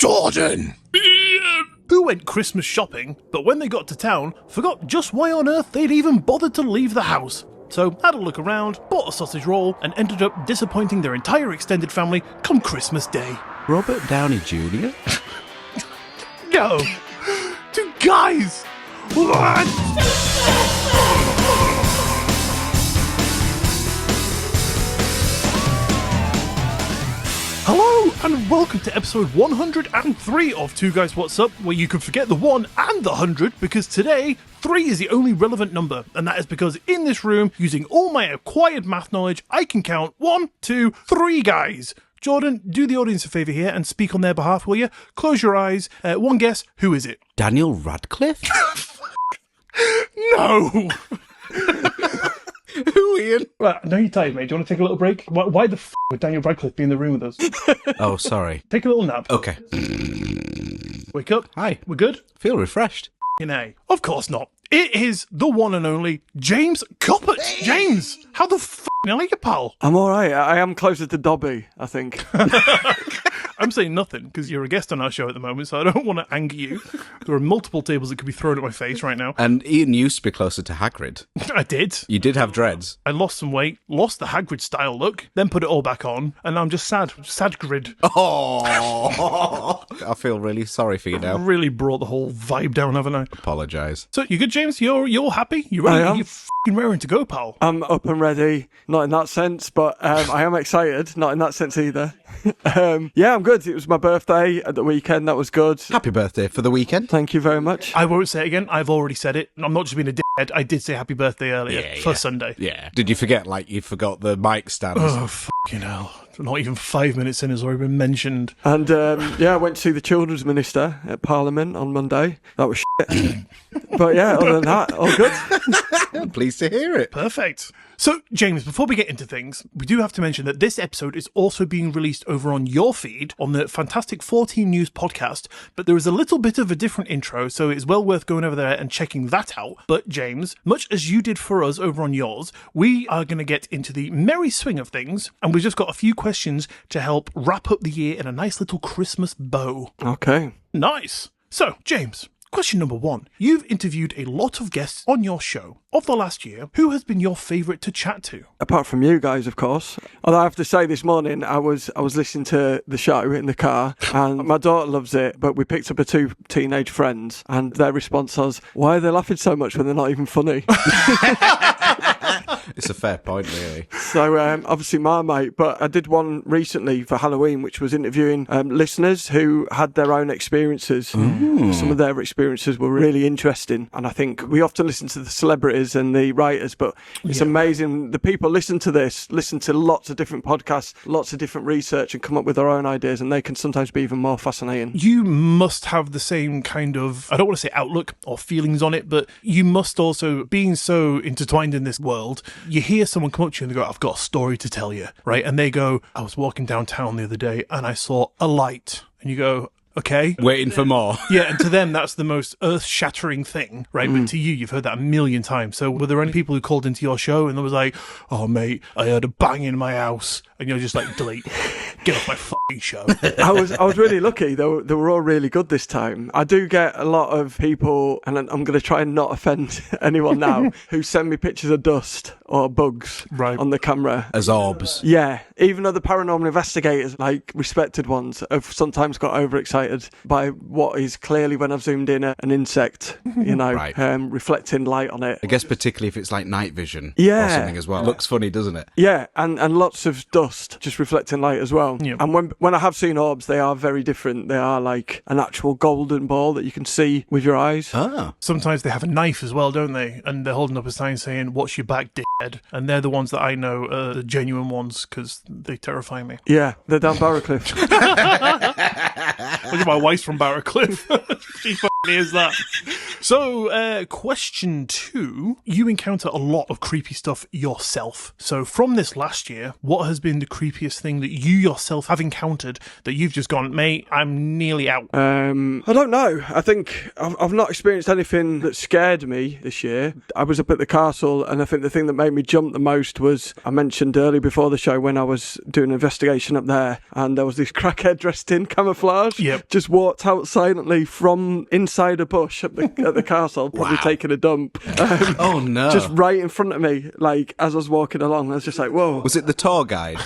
Jordan! Who went Christmas shopping, but when they got to town, forgot just why on earth they'd even bothered to leave the house. So had a look around, bought a sausage roll, and ended up disappointing their entire extended family come Christmas Day. Robert Downey Jr.? No! Two guys! What? Hello and welcome to episode 103 of Two Guys What's Up, where you can forget the 1 and the 100 because today 3 is the only relevant number, and that is because in this room, using all my acquired math knowledge, I can count 1, 2, 3 guys. Jordan, do the audience a favour here and speak on their behalf, will you? Close your eyes. One guess, who is it? Daniel Radcliffe? No! Who, Ian? Well, I know you're tired, mate. Do you want to take a little break? Why the f*** would Daniel Radcliffe be in the room with us? Oh, sorry. Take a little nap. Okay. Wake up. Hi. We're good? Feel refreshed. F***ing A. Of course not. It is the one and only James Koppert. James, how the f*** are you, pal? I'm alright. I am closer to Dobby, I think. I'm saying nothing because you're a guest on our show at the moment, so I don't want to anger you. There are multiple tables that could be thrown at my face right now. And Ian used to be closer to Hagrid. I did. You did have dreads. I lost some weight, lost the Hagrid style look, then put it all back on, and now I'm just sad. Sad grid. Oh, I feel really sorry for you now. Really brought the whole vibe down, haven't I? Apologise. So you good, James? You're happy? You ready? I am. You're f***ing raring to go, pal. I'm up and ready. Not in that sense, but I am excited. Not in that sense either. Yeah, I'm good. It was my birthday at the weekend. That was good. Happy birthday for the weekend. Thank you very much. I won't say it again. I've already said it. I'm not just being a dickhead. I did say happy birthday earlier for Sunday. Yeah. Did you forget, like, you forgot the mic stands? Oh, fucking hell. Not even 5 minutes in has already been mentioned. And yeah, I went to see the Children's Minister at Parliament on Monday. That was shit. But yeah, other than that, all good. I'm pleased to hear it. Perfect. So, James, before we get into things, we do have to mention that this episode is also being released over on your feed on the fantastic Fortean News podcast, but there is a little bit of a different intro, so it's well worth going over there and checking that out. But, James, much as you did for us over on yours, we are going to get into the merry swing of things, and we've just got a few questions to help wrap up the year in a nice little Christmas bow. Okay. Nice. So, James, question number 1. You've interviewed a lot of guests on your show. Of the last year, who has been your favourite to chat to? Apart from you guys, of course. Although I have to say, this morning I was listening to the show in the car, and my daughter loves it, but we picked up her 2 teenage friends, and their response was, "Why are they laughing so much when they're not even funny?" It's a fair point, really. So, obviously Marmite, but I did one recently for Halloween, which was interviewing listeners who had their own experiences. Ooh. Some of their experiences were really interesting, and I think we often listen to the celebrities and the writers, but it's amazing. The people listen to lots of different podcasts, lots of different research, and come up with their own ideas, and they can sometimes be even more fascinating. You must have the same kind of, I don't want to say outlook or feelings on it, but you must also, being so intertwined in this world, you hear someone come up to you and they go, "I've got a story to tell you," right? And they go, "I was walking downtown the other day and I saw a light." And you go, "Okay." Waiting for more. Yeah, and to them, that's the most earth-shattering thing, right? But to you, you've heard that a million times. So were there any people who called into your show and there was like, "Oh, mate, I heard a bang in my house," and you're just like, "Delete. Get off my fucking show." I was really lucky. They were all really good this time. I do get a lot of people, and I'm going to try and not offend anyone now, who send me pictures of dust or bugs on the camera. As orbs. Yeah, even other paranormal investigators, like respected ones, have sometimes got overexcited by what is clearly, when I've zoomed in, an insect, you know, reflecting light on it. I guess particularly if it's like night vision or Yeah. something as well. Looks funny, doesn't it? Yeah, and lots of dust just reflecting light as well. Yeah. And when I have seen orbs, they are very different. They are like an actual golden ball that you can see with your eyes. Ah. Sometimes they have a knife as well, don't they? And they're holding up a sign saying, "Watch your back, dickhead." And they're the ones that I know are the genuine ones because they terrify me. Yeah, they're down Barrowcliff. Look at my wife's from Barrowcliff. She fucking is that. So, question 2. You encounter a lot of creepy stuff yourself. So, from this last year, what has been the creepiest thing that you yourself have encountered that you've just gone, mate, I'm nearly out? I don't know. I think I've not experienced anything that scared me this year. I was up at the castle, and I think the thing that made me jump the most was, I mentioned earlier before the show when I was doing an investigation up there, and there was this crackhead dressed in camouflage. Yep. Just walked out silently from inside a bush at the castle, probably taking a dump. Oh no! Just right in front of me, like as I was walking along. I was just like, whoa. Was it the tour guide?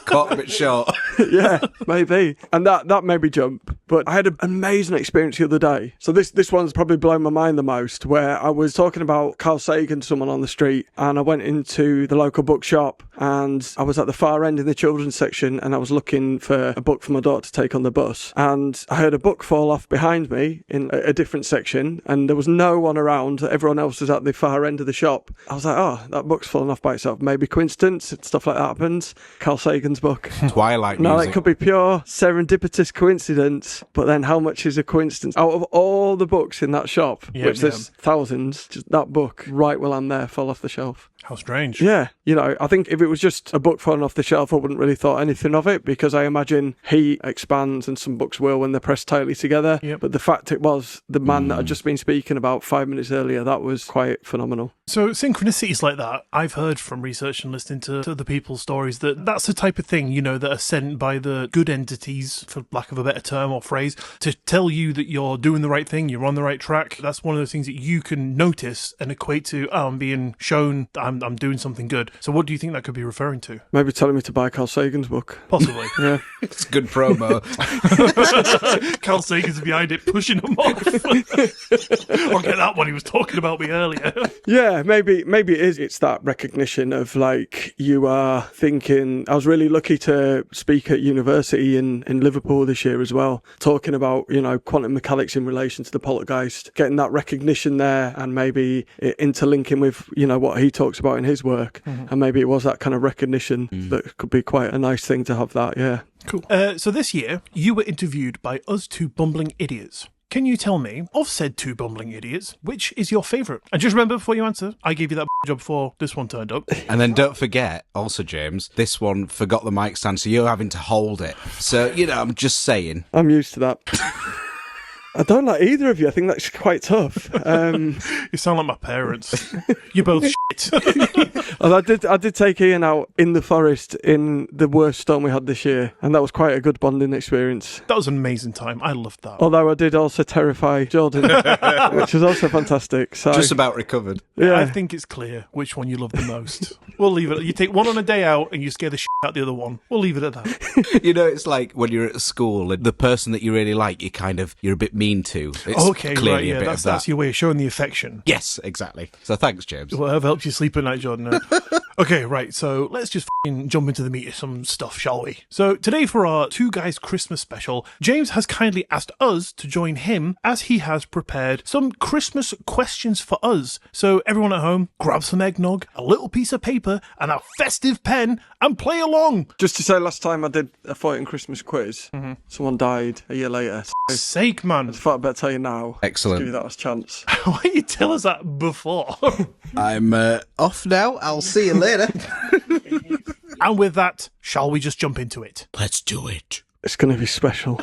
Caught a bit short. Yeah, maybe. And that made me jump. But I had an amazing experience the other day. So this one's probably blown my mind the most, where I was talking about Carl Sagan to someone on the street, and I went into the local bookshop, and I was at the far end in the children's section, and I was looking for a book for my daughter to take on the bus. And I heard a book fall off behind me in a different section, and there was no one around. Everyone else was at the far end of the shop. I was like, oh, that book's fallen off by itself. Maybe coincidence. Stuff like that happens. Carl Sagan's book. Twilight No, music. it could be pure serendipitous coincidence, but then how much is a coincidence? Out of all the books in that shop, which there's thousands, just that book right will land there, fall off the shelf. How strange. Yeah, I think if it was just a book falling off the shelf, I wouldn't really thought anything of it, because I imagine heat expands, and some books will when they're pressed tightly together. Yep. But the fact it was the man that I'd just been speaking about 5 minutes earlier, that was quite phenomenal. So synchronicities like that, I've heard from research and listening to other people's stories that that's the type of thing, that are sent by the good entities, for lack of a better term or phrase, to tell you that you're doing the right thing, you're on the right track. That's one of those things that you can notice and equate to, oh, I'm being shown that I'm doing something good. So what do you think that could be referring to? Maybe telling me to buy Carl Sagan's book. Possibly. Yeah. It's good promo. Carl Sagan's behind it, pushing them off. I'll get that one. He was talking about me earlier. Yeah, maybe it is. It's that recognition of, like, you are thinking. I was really lucky to speak at university in Liverpool this year as well, talking about, quantum mechanics in relation to the poltergeist, getting that recognition there, and maybe it interlinking with, what he talks about in his work. Mm-hmm. And maybe it was that kind of recognition that could be quite a nice thing to have that, yeah. Cool. So this year, you were interviewed by us two bumbling idiots. Can you tell me, of said two bumbling idiots, which is your favourite? And just remember before you answer, I gave you that job before this one turned up. And then don't forget, also, James, this one forgot the mic stand, so you're having to hold it. So, I'm just saying. I'm used to that. I don't like either of you. I think that's quite tough. You sound like my parents. You're both shit. And I did take Ian out in the forest in the worst storm we had this year, and that was quite a good bonding experience. That was an amazing time. I loved that. Although I did also terrify Jordan, which was also fantastic. So just about recovered. Yeah, I think it's clear which one you love the most. We'll leave it. You take one on a day out and you scare the shit out the other one. We'll leave it at that. It's like when you're at school and the person that you really like, you're a bit mean to. It's okay, clearly right, yeah, a bit of that. that's your way of showing the affection. Yes, exactly. So thanks, James. Whatever helps you sleep at night, Jordan. Okay, right, so let's just jump into the meat of some stuff, shall we? So today for our Two Guys Christmas special, James has kindly asked us to join him as he has prepared some Christmas questions for us. So everyone at home, grab some eggnog, a little piece of paper and a festive pen and play along. Just to say, last time I did a Fortean Christmas quiz, someone died a year later. So Sake, man. I thought I'd better tell you now. Excellent. Give you that last chance. Why didn't you tell us that before? I'm off now. I'll see you later. And with that, shall we just jump into it? Let's do it. It's going to be special.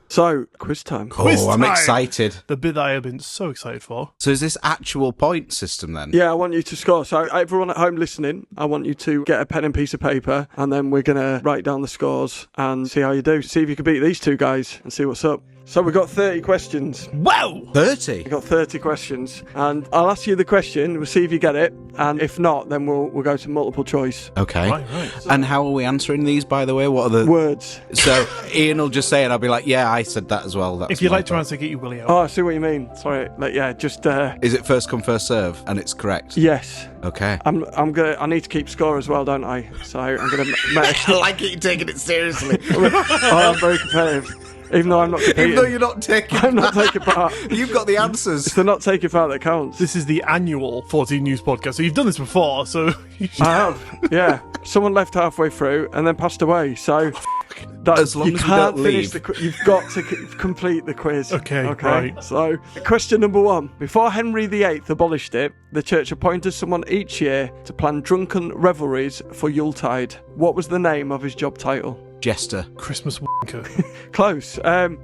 So, quiz time. Quiz I'm time. excited. The bit that I have been so excited for. So is this actual point system then? Yeah, I want you to score. So everyone at home listening, I want you to get a pen and piece of paper, and then we're going to write down the scores and see how you do. See if you can beat these two guys and see what's up. So we've got 30 questions. Wow! 30? We've got 30 questions, and I'll ask you the question, we'll see if you get it, and if not, then we'll go to multiple choice. Okay. Right. And how are we answering these, by the way? What are the... Words. So Ian will just say it, and I'll be like, yeah, I said that as well. That's If you'd my like to fault. answer, get your willy out. Oh, I see what you mean. Sorry, just, Is it first come, first serve? And it's correct? yes. Okay. I need to keep score as well, don't I? So I'm gonna I like it, you're taking it seriously. I'm very competitive. Even though I'm not competing. Even though you're not taking I'm not taking part. You've got the answers. It's the not taking part that counts. This is the annual 14 News podcast, so you've done this before, so... I have, yeah. Someone left halfway through and then passed away, so... As long you as we can't don't finish leave. You've got to complete the quiz. Okay, right. So, question number 1. Before Henry VIII abolished it, the church appointed someone each year to plan drunken revelries for Yuletide. What was the name of his job title? Jester. Christmas wanker. Close.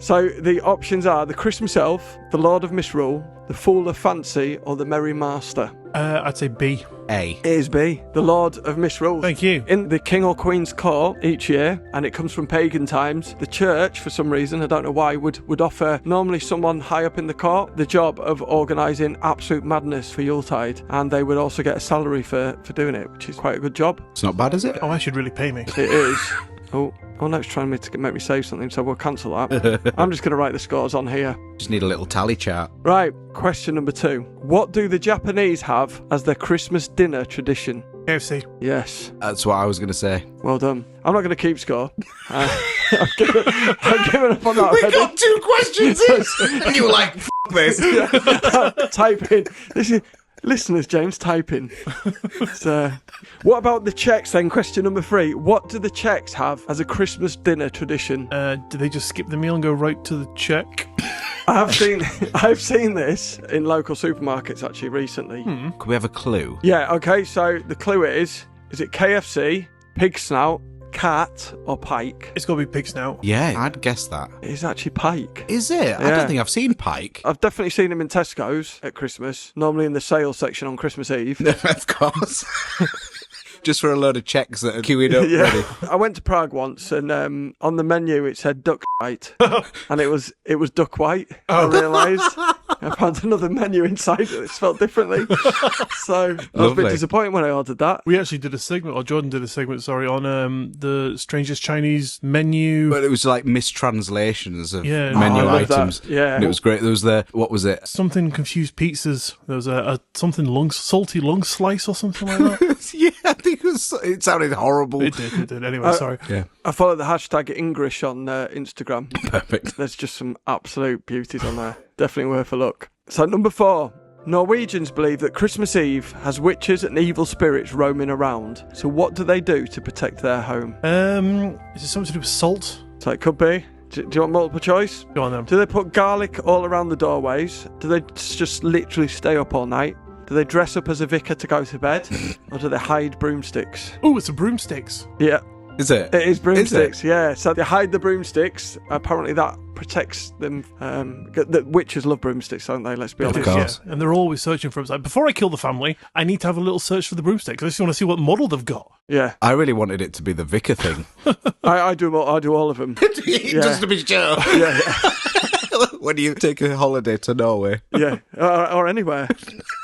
So the options are the Christmas Elf, the Lord of Misrule, the Fool of Fancy, or the Merry Master. I'd say B. A. It is B, the Lord of Misrule. Thank you. In the King or Queen's court each year, and it comes from pagan times, the church, for some reason, I don't know why, would offer normally someone high up in the court the job of organising absolute madness for Yuletide, and they would also get a salary for doing it, which is quite a good job. It's not bad, is it? Oh, I should really pay me. It is. Oh, no, it's trying to make me say something, so we'll cancel that. I'm just going to write the scores on here. Just need a little tally chart. Right, question number 2. What do the Japanese have as their Christmas dinner tradition? KFC. Yes. That's what I was going to say. Well done. I'm not going to keep score. I'm giving up on that. We got 2 questions in! And you were like, F*** this. Type in. Listeners, James, type in. So, what about the Czechs then? Question number 3. What do the Czechs have as a Christmas dinner tradition? Do they just skip the meal and go right to the check? I've seen this in local supermarkets actually recently. Could we have a clue? Yeah, okay, so the clue is it KFC, pig snout, cat, or pike? It's got to be pig snout. Yeah, I'd guess that. It's actually pike. Is it? I Yeah. don't think I've seen pike. I've definitely seen them in Tesco's at Christmas, normally in the sales section on Christmas Eve. Of course. Just for a load of Czechs that are queuing up ready. I went to Prague once, and on the menu it said duck white, and it was duck white. I realised I found another menu inside that spelled differently. So I was a Lovely. bit disappointed when I ordered that. We actually did a segment, or Jordan did a segment, sorry, on the strangest Chinese menu. But it was like mistranslations of Yeah. menu Oh, I love that. items. Yeah. And it was great. There was what was it? Something confused pizzas. There was a something salty lung slice or something like that. Yeah, I think it sounded horrible. It did. Anyway, sorry. Yeah, I follow the hashtag English on Instagram. perfect. There's just some absolute beauties on there. Definitely worth a look. So number 4. Norwegians believe that Christmas Eve has witches and evil spirits roaming around. So what do they do to protect their home? Is it something to do with salt? So it could be. Do you want multiple choice? Go on then. Do they put garlic all around the doorways? Do they just literally stay up all night? Do they dress up as a vicar to go to bed? Or do they hide broomsticks? Oh, it's a broomsticks. Yeah, Is it? it is broomsticks. Is it? Yeah, so they hide the broomsticks. Apparently that protects them. The witches love broomsticks, don't they? Let's be Of honest. course. Yeah, and they're always searching for them. It's like, before I kill the family, I need to have a little search for the broomsticks. I just want to see what model they've got. Yeah, I really wanted it to be the vicar thing. I do all of them. Just to be sure. Yeah, When you take a holiday to Norway. yeah, or anywhere.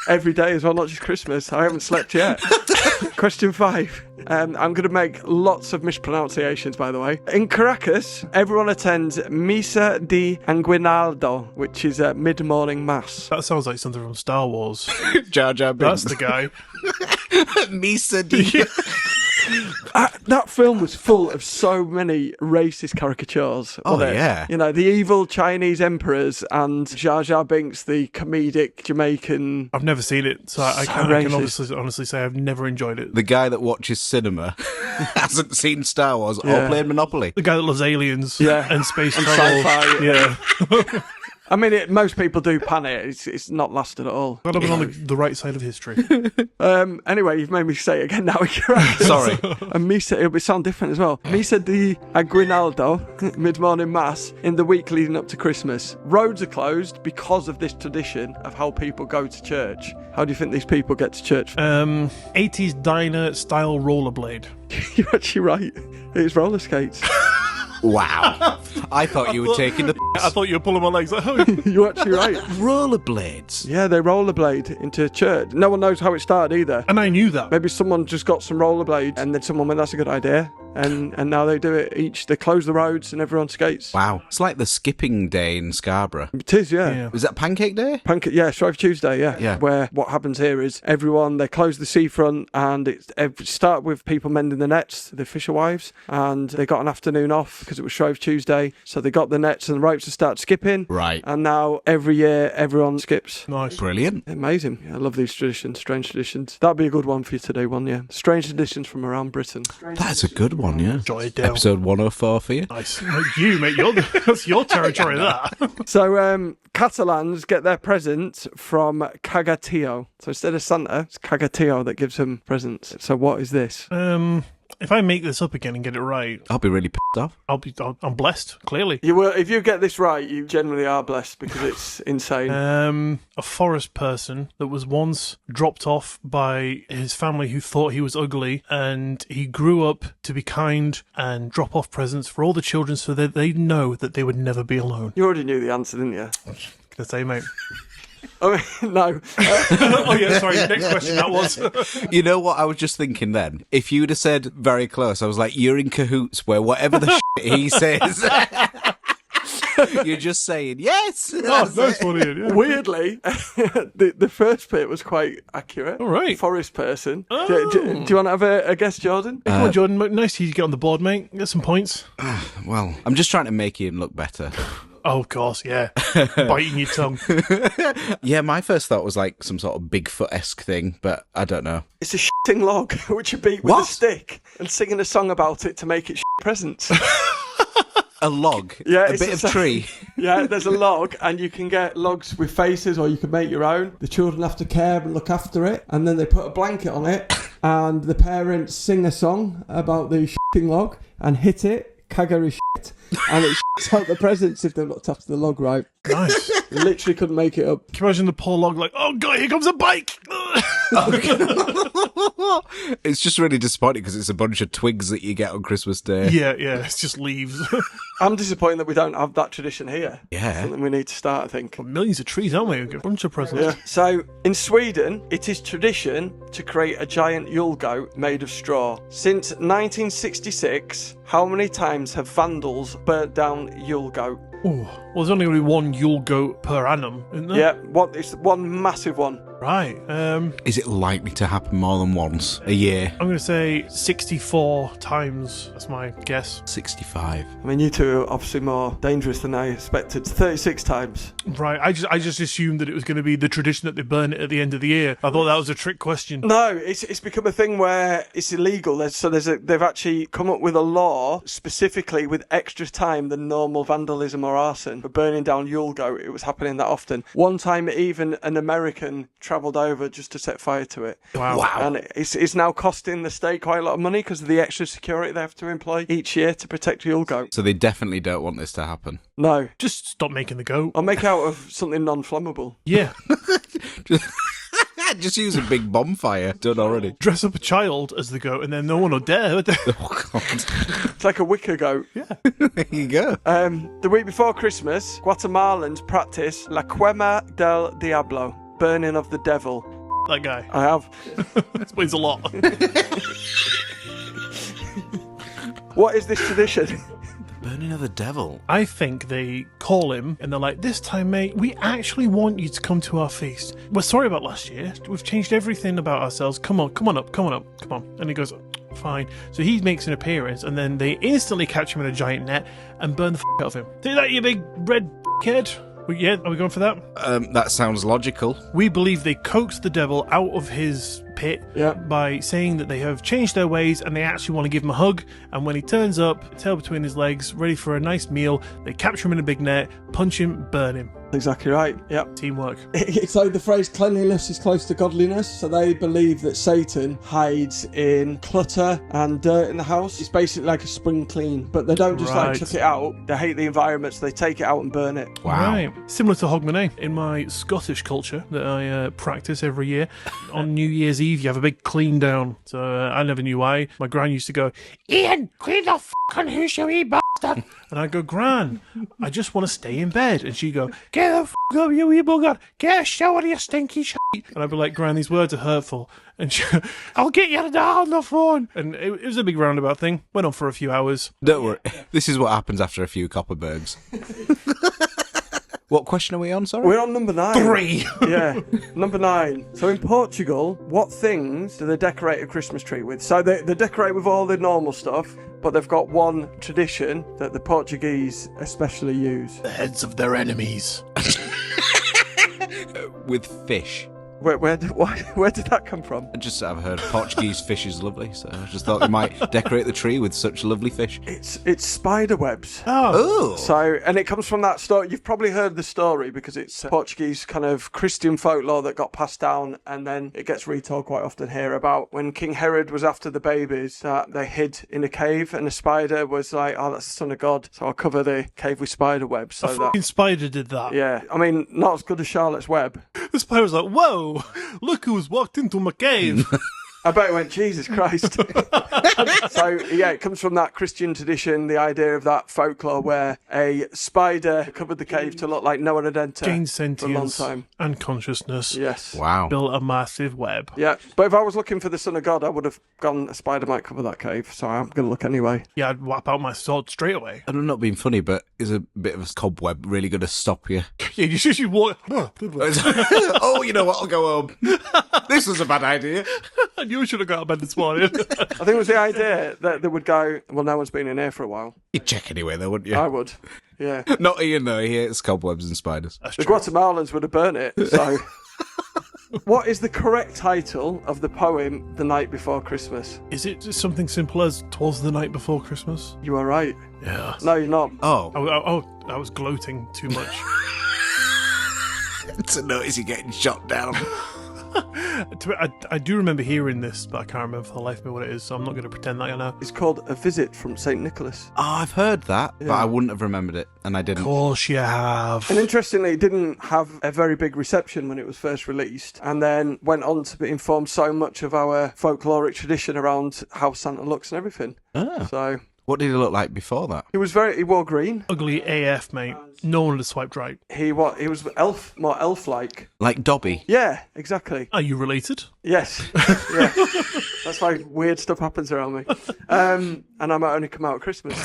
Every day as well, not just Christmas. I haven't slept yet. Question 5. I'm going to make lots of mispronunciations, by the way. In Caracas, everyone attends Misa de Aguinaldo, which is a mid-morning mass. That sounds like something from Star Wars. Jar Jar That's Binks. the guy. Misa di. That film was full of so many racist caricatures. Oh, wasn't it? yeah. You know, the evil Chinese emperors and Jar Jar Binks, the comedic Jamaican. I've never seen it, so I So can racist. honestly say I've never enjoyed it. The guy that watches cinema hasn't seen Star Wars Yeah. or played Monopoly. The guy that loves aliens Yeah. and space And travel. sci-fi. Yeah. I mean, most people do pan it. It's not lasted at all. Glad I've been on the right side of history. Anyway, you've made me say it again now. Caracas. Sorry. And Misa, it'll sound different as well. Misa de Aguinaldo, mid-morning mass, in the week leading up to Christmas. Roads are closed because of this tradition of how people go to church. How do you think these people get to church? 80s diner style rollerblade. You're actually right. It's roller skates. Wow. I thought you were taking the I thought you were pulling my legs. Like, oh. You're actually right. rollerblades. Yeah, they rollerblade into church. No one knows how it started either. And I knew that. Maybe someone just got some rollerblades and then someone went, that's a good idea. and now they do it they close the roads and everyone skates. Wow. It's like the skipping day in Scarborough. It is, yeah. Yeah. Was that Pancake Day? Shrove Tuesday, yeah. Yeah. Where what happens here is they close the seafront, and it start with people mending the nets, the fisher wives, and they got an afternoon off because it was Shrove Tuesday, so they got the nets and the ropes to start skipping. Right. And now every year everyone skips. Nice. Brilliant. Amazing. Yeah, I love these traditions, strange traditions. That'd be a good one for you to do, one, yeah. Strange traditions from around Britain. That's a good one, yeah. Jot it down. Episode 104 for you. Nice. You, mate, that's your territory, that. So, Catalans get their presents from Cagatio. So instead of Santa, it's Cagatio that gives them presents. So what is this? If I make this up again and get it right, I'll be really pissed off. I'm blessed, clearly. You will, if you get this right, you generally are blessed because it's insane. A forest person that was once dropped off by his family who thought he was ugly, and he grew up to be kind and drop off presents for all the children so that they know that they would never be alone. You already knew the answer, didn't you? Can I say, mate? I mean, no. Oh, yeah, sorry. Next question, that was. You know what I was just thinking then? If you'd have said very close, I was like, you're in cahoots where whatever the shit he says, you're just saying, yes. Oh, that's funny. Yeah. Weirdly, the first bit was quite accurate. All right. Forest person. Oh. Do you want to have a guess, Jordan? Come on, Jordan. Nice to get on the board, mate. Get some points. Well, I'm just trying to make him look better. Oh, of course, yeah. Biting your tongue. Yeah, my first thought was like some sort of Bigfoot-esque thing, but I don't know. It's a shitting log, which you beat with a stick and singing a song about it to make it presents. A log? Yeah, a bit of tree? Yeah, there's a log, and you can get logs with faces, or you can make your own. The children have to care and look after it, and then they put a blanket on it, and the parents sing a song about the shitting log and hit it. Kagger is shit, and it shits out the presents if they've looked after the log right. Nice. Literally couldn't make it up. Can you imagine the poor log like, oh God, here comes a bike! It's just really disappointing because it's a bunch of twigs that you get on Christmas Day. Yeah, it's just leaves. I'm disappointed that we don't have that tradition here. Yeah. Something we need to start, I think. Millions of trees, aren't we? We've got a bunch of presents. Yeah. So, in Sweden, it is tradition to create a giant Yule goat made of straw. Since 1966, how many times have vandals burnt down Yule goat? Ooh. Well, there's only going to be one Yule goat per annum, isn't there? Yeah, it's one massive one. Right. Is it likely to happen more than once a year? I'm going to say 64 times. That's my guess. 65. I mean, you two are obviously more dangerous than I expected. 36 times. Right. I just assumed that it was going to be the tradition that they burn it at the end of the year. I thought that was a trick question. No, it's become a thing where it's illegal. They've actually come up with a law specifically with extra time than normal vandalism or arson for burning down Yule goat. It was happening that often. One time, even an American travelled over just to set fire to it. Wow. And it's now costing the state quite a lot of money because of the extra security they have to employ each year to protect Yule goat. So they definitely don't want this to happen. No. Just stop making the goat. I'll make it out of something non-flammable. Yeah. Just use a big bonfire. Done already. Dress up a child as the goat and then no one will dare. Oh, God. It's like a wicker goat. Yeah. There you go. The week before Christmas, Guatemalans practice La Quema del Diablo, burning of the devil. That guy. I have. Explains a lot. What is this tradition? Burning of the devil. I think they call him and they're like, this time, mate, we actually want you to come to our feast. We're sorry about last year. We've changed everything about ourselves. Come on up. And he goes, fine. So he makes an appearance and then they instantly catch him in a giant net and burn the out of him. Do that, you big red kid. Yeah, are we going for that? That sounds logical. We believe they coaxed the devil out of his pit by saying that they have changed their ways and they actually want to give him a hug. And when he turns up, tail between his legs, ready for a nice meal, they capture him in a big net, punch him, burn him. Exactly right. Yep. Teamwork. So the phrase cleanliness is close to godliness. So they believe that Satan hides in clutter and dirt in the house. It's basically like a spring clean, but they don't just like chuck it out. They hate the environment, so they take it out and burn it. Wow. Right. Similar to Hogmanay. In my Scottish culture that I practice every year, on New Year's Eve you have a big clean down. So I never knew why. My gran used to go, Ian, clean the fucking house, you wee bastard. Dad? And I go, Gran, I just want to stay in bed. And she'd go, get the f*** up, you wee bugger. Get a shower, you stinky shit. And I'd be like, Gran, these words are hurtful. And she, I'll get you on the phone. And it was a big roundabout thing. Went on for a few hours. Don't worry. This is what happens after a few Copperbergs. What question are we on, sorry? We're on number 9. 3. Yeah, number 9. So in Portugal, what things do they decorate a Christmas tree with? So they decorate with all the normal stuff, but they've got one tradition that the Portuguese especially use. The heads of their enemies. With fish. Where did that come from? I've heard Portuguese fish is lovely, so I just thought we might decorate the tree with such lovely fish. It's spider webs. Oh. So, and it comes from that story. You've probably heard the story because it's Portuguese kind of Christian folklore that got passed down, and then it gets retold quite often here about when King Herod was after the babies that they hid in a cave, and a spider was like, "Oh, that's the son of God, so I'll cover the cave with spider webs." So A fucking spider did that. yeah, I mean, not as good as Charlotte's Web. The spider was like, whoa, look who's walked into my cave. I bet it went, Jesus Christ. So, yeah, it comes from that Christian tradition, the idea of that folklore where a spider covered the cave to look like no one had entered Gained for a long sentience time. and consciousness. Yes. Wow. Built a massive web. Yeah, but if I was looking for the Son of God, I would have gone, a spider might cover that cave, so I'm going to look anyway. Yeah, I'd whap out my sword straight away. And I'm not being funny, but is a bit of a cobweb really going to stop you? Yeah, you should walk. Oh, you know what? I'll go home. This was a bad idea. I knew I should have got out of bed this morning. I think it was the idea that they would go, well, no one's been in here for a while. You'd check anyway, though, wouldn't you? I would, yeah. Not Ian, though. He hates cobwebs and spiders. That's The true. Guatemalans would have burnt it, so... What is the correct title of the poem The Night Before Christmas? Is it just something simple as 'Twas the Night Before Christmas? You are right. Yeah. No, you're not. Oh. I was gloating too much. To notice you getting shot down. I do remember hearing this, but I can't remember for the life of me what it is, so I'm not going to pretend that I know. It's called A Visit from St. Nicholas. Oh, I've heard that, but I wouldn't have remembered it, and I Of didn't. course you have. And interestingly, it didn't have a very big reception when it was first released, and then went on to inform so much of our folkloric tradition around how Santa looks and everything. Ah. So What did he look like before that? he wore green. Ugly AF, mate. No one would have swiped right. He was more elf-like. Like Dobby? Yeah, exactly. Are you related? Yes. Yeah. That's why weird stuff happens around me. And I might only come out at Christmas.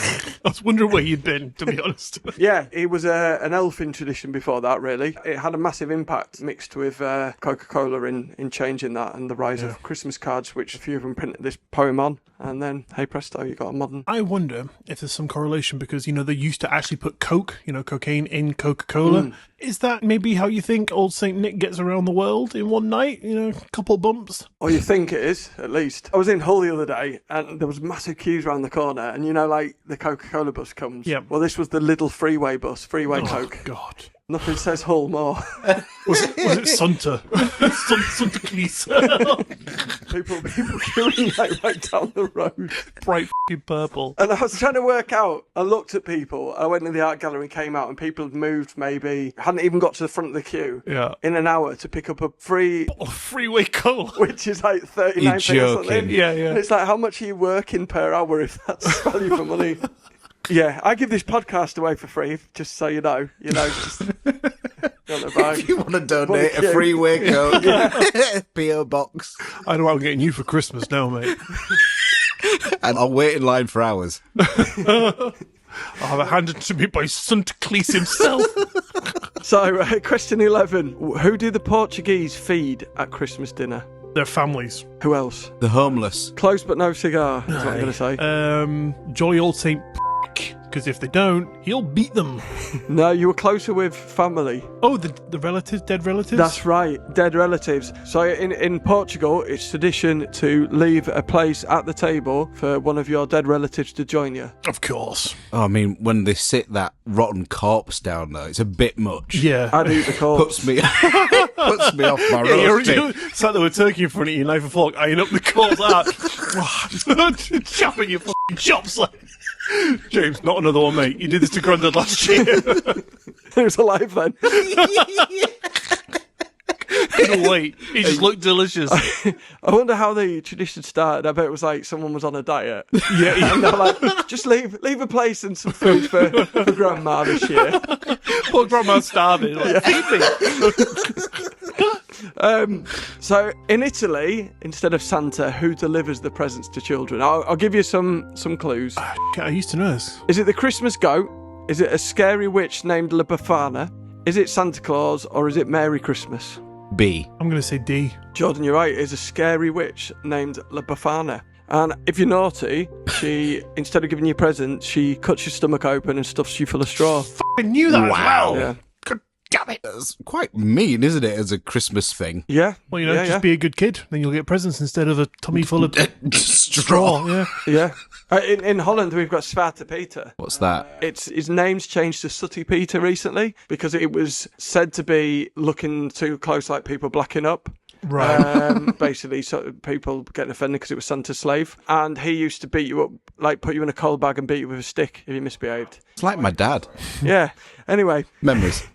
I was wondering where you'd been, to be honest. Yeah, he was an elfin tradition before that, really. It had a massive impact mixed with Coca-Cola in changing that and the rise of Christmas cards, which a few of them printed this poem on. And then, hey presto, you got a modern... I wonder if there's some correlation because, they used to actually put Coke, cocaine in Coca-Cola. Is that maybe how you think old St. Nick gets around the world in one night? A couple bumps? Or you think it is, at least. I was in Hull the other day, and there was massive queues around the corner, and like the Coca-Cola bus comes. Yep. Well, this was the Lidl freeway bus, freeway Coke. God. Nothing says Hull more. Was it Santa? Santa Cleese. people queuing right down the road. Bright f***ing purple. And I was trying to work out, I looked at people, I went to the art gallery and came out, and people had moved maybe, hadn't even got to the front of the queue in an hour to pick up a Freeway cola. which is like 39 You're or something. joking. Yeah. And it's like, how much are you working per hour if that's value for money? Yeah, I give this podcast away for free, just so you know. Just If you want to donate a freeway Coke, P.O. box. I know what I'm getting you for Christmas now, mate. And I'll wait in line for hours. I'll have it handed to me by Santa Cleese himself. So, question 11. Who do the Portuguese feed at Christmas dinner? Their families. Who else? The homeless. Close but no cigar, is what I'm going to say. Jolly old Saint because if they don't, he'll beat them. No, you were closer with family. Oh, the relatives, dead relatives? That's right, dead relatives. So in Portugal, it's tradition to leave a place at the table for one of your dead relatives to join you. Of course. Oh, I mean, when they sit that rotten corpse down there, it's a bit much. Yeah. I'd eat the corpse. Puts me off my roast. You're sat there with turkey in front of you, knife and fork, eyeing up the corpse out. Chopping your fucking chops like... James, not another one, mate. You did this to Grandad last year. He was alive then. couldn't wait. It just looked delicious. I wonder how the tradition started. I bet it was like someone was on a diet. Yeah. And they're like, just leave a place and some food for Grandma this year. Poor grandma's starving. Like, feed me. So in Italy, instead of Santa, who delivers the presents to children? I'll give you some clues. I used to know this. Is it the Christmas goat? Is it a scary witch named La Befana? Is it Santa Claus, or is it Merry Christmas? B. I'm going to say D. Jordan, you're right. It's a scary witch named La Befana. And if you're naughty, she, instead of giving you presents, she cuts your stomach open and stuffs you full of straw. I knew that as well. Yeah. God damn it. That's quite mean, isn't it, as a Christmas thing? Yeah. Well, just yeah. be a good kid. Then you'll get presents instead of a tummy full of Straw. Yeah. Yeah. In Holland, we've got Zwarte Peter. What's that? His name's changed to Sooty Peter recently because it was said to be looking too close like people blacking up. Right. Basically, so people getting offended because it was Santa's slave. And he used to beat you up, like put you in a coal bag and beat you with a stick if you misbehaved. It's like my dad. Yeah. Anyway, Memories.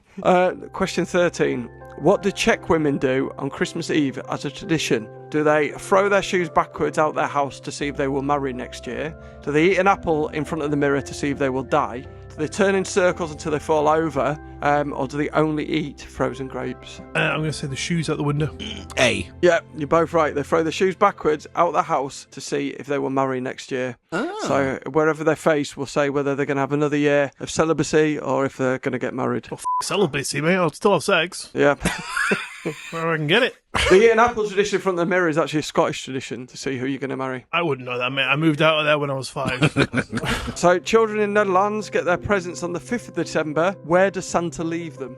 question 13. What do Czech women do on Christmas Eve as a tradition? Do they throw their shoes backwards out their house to see if they will marry next year? Do they eat an apple in front of the mirror to see if they will die? Do they turn in circles until they fall over? Or do they only eat frozen grapes? I'm going to say the shoes out the window. A. Yeah, you're both right. They throw their shoes backwards out the house to see if they will marry next year. Oh. So wherever they face will say whether they're going to have another year of celibacy or if they're going to get married. Oh, celibacy, mate. I'll still have sex. Yeah. Where I can get it. The eating apple tradition in front of the mirror is actually a Scottish tradition to see who you're going to marry. I wouldn't know that, mate. I moved out of there when I was 5. So children in Netherlands get their presents on the 5th of December. Where does Santa leave them?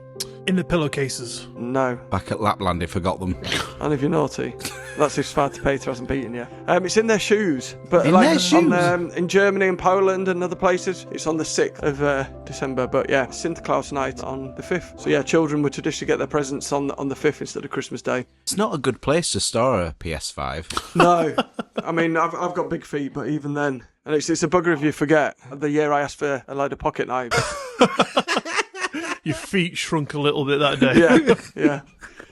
In the pillowcases. No. Back at Lapland, he forgot them. And if you're naughty, that's if Svarte Peter hasn't beaten you. It's in their shoes. But In their shoes? In Germany and Poland and other places, it's on the 6th of December. But yeah, Santa Claus night on the 5th. So yeah, children would traditionally get their presents on the 5th instead of Christmas Day. It's not a good place to store a PS5. No. I mean, I've got big feet, but even then. And it's a bugger if you forget. The year I asked for a load of pocket knives. Your feet shrunk a little bit that day.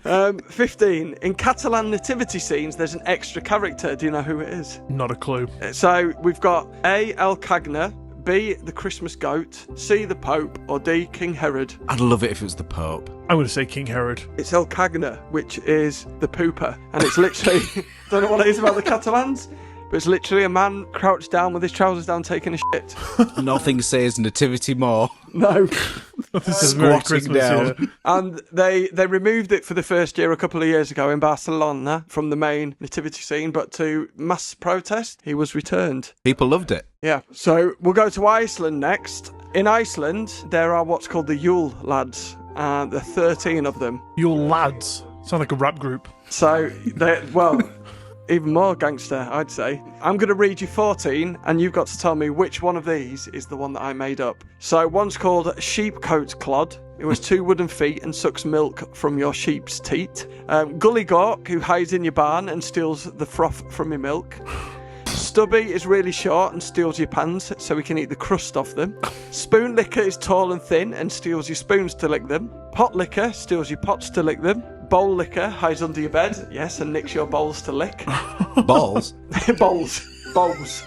Yeah. 15. In Catalan nativity scenes, there's an extra character. Do you know who it is? Not a clue. So we've got A. El Cagna, B. The Christmas Goat, C. The Pope, or D. King Herod. I'd love it if it was the Pope. I'm going to say King Herod. It's El Cagna, which is the pooper. And it's literally, don't know what it is about the Catalans, but it's literally a man crouched down with his trousers down taking a shit. Nothing says nativity more. No. This is Merry Squatting Christmas, down. yeah. And they removed it for the first year a couple of years ago in Barcelona from the main nativity scene, but to mass protest, he was returned. People loved it. Yeah, so we'll go to Iceland next. In Iceland, there are what's called the Yule lads, and there are 13 of them. Your lads. Sound like a rap group. So, even more gangster, I'd say. I'm going to read you 14, and you've got to tell me which one of these is the one that I made up. So, one's called Sheepcoat Clod, who has 2 wooden feet and sucks milk from your sheep's teat. Gully Gawk, who hides in your barn and steals the froth from your milk. Stubby is really short and steals your pans so he can eat the crust off them. Spoon Licker is tall and thin and steals your spoons to lick them. Pot Licker steals your pots to lick them. Bowl Licker hides under your bed, yes, and nicks your bowls to lick. Balls? Bowls.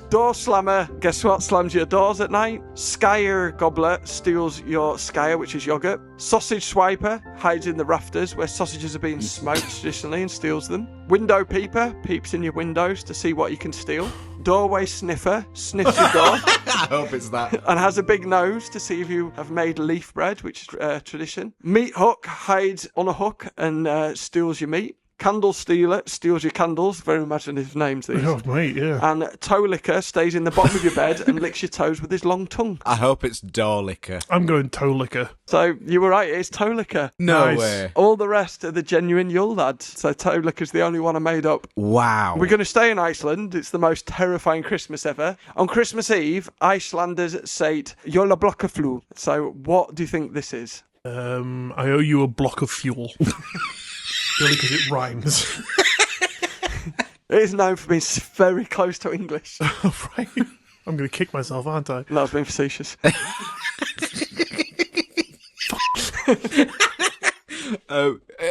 Door Slammer, guess what slams your doors at night? Skyer Gobbler steals your skyer, which is yogurt. Sausage Swiper hides in the rafters where sausages are being smoked traditionally and steals them. Window Peeper peeps in your windows to see what you can steal. Doorway Sniffer sniffs your door. I hope it's that. And has a big nose to see if you have made leaf bread, which is tradition. Meat Hook hides on a hook and steals your meat. Candle Stealer steals your candles. Very imaginative names, these. Oh, mate, yeah. And Toe Licker stays in the bottom of your bed and licks your toes with his long tongue. I hope it's Door Licker. I'm going toe licker. So you were right, it's Toe Licker. No Nice. way. All the rest are the genuine Yule lads. So Toe Licker's the only one I made up. Wow. We're going to stay in Iceland. It's the most terrifying Christmas ever. On Christmas Eve, Icelanders say Jóla blokkaflu. So what do you think this is? I owe you a block of fuel. Purely because it rhymes. It is known for being very close to English. Right. I'm going to kick myself, aren't I? No, I was being facetious.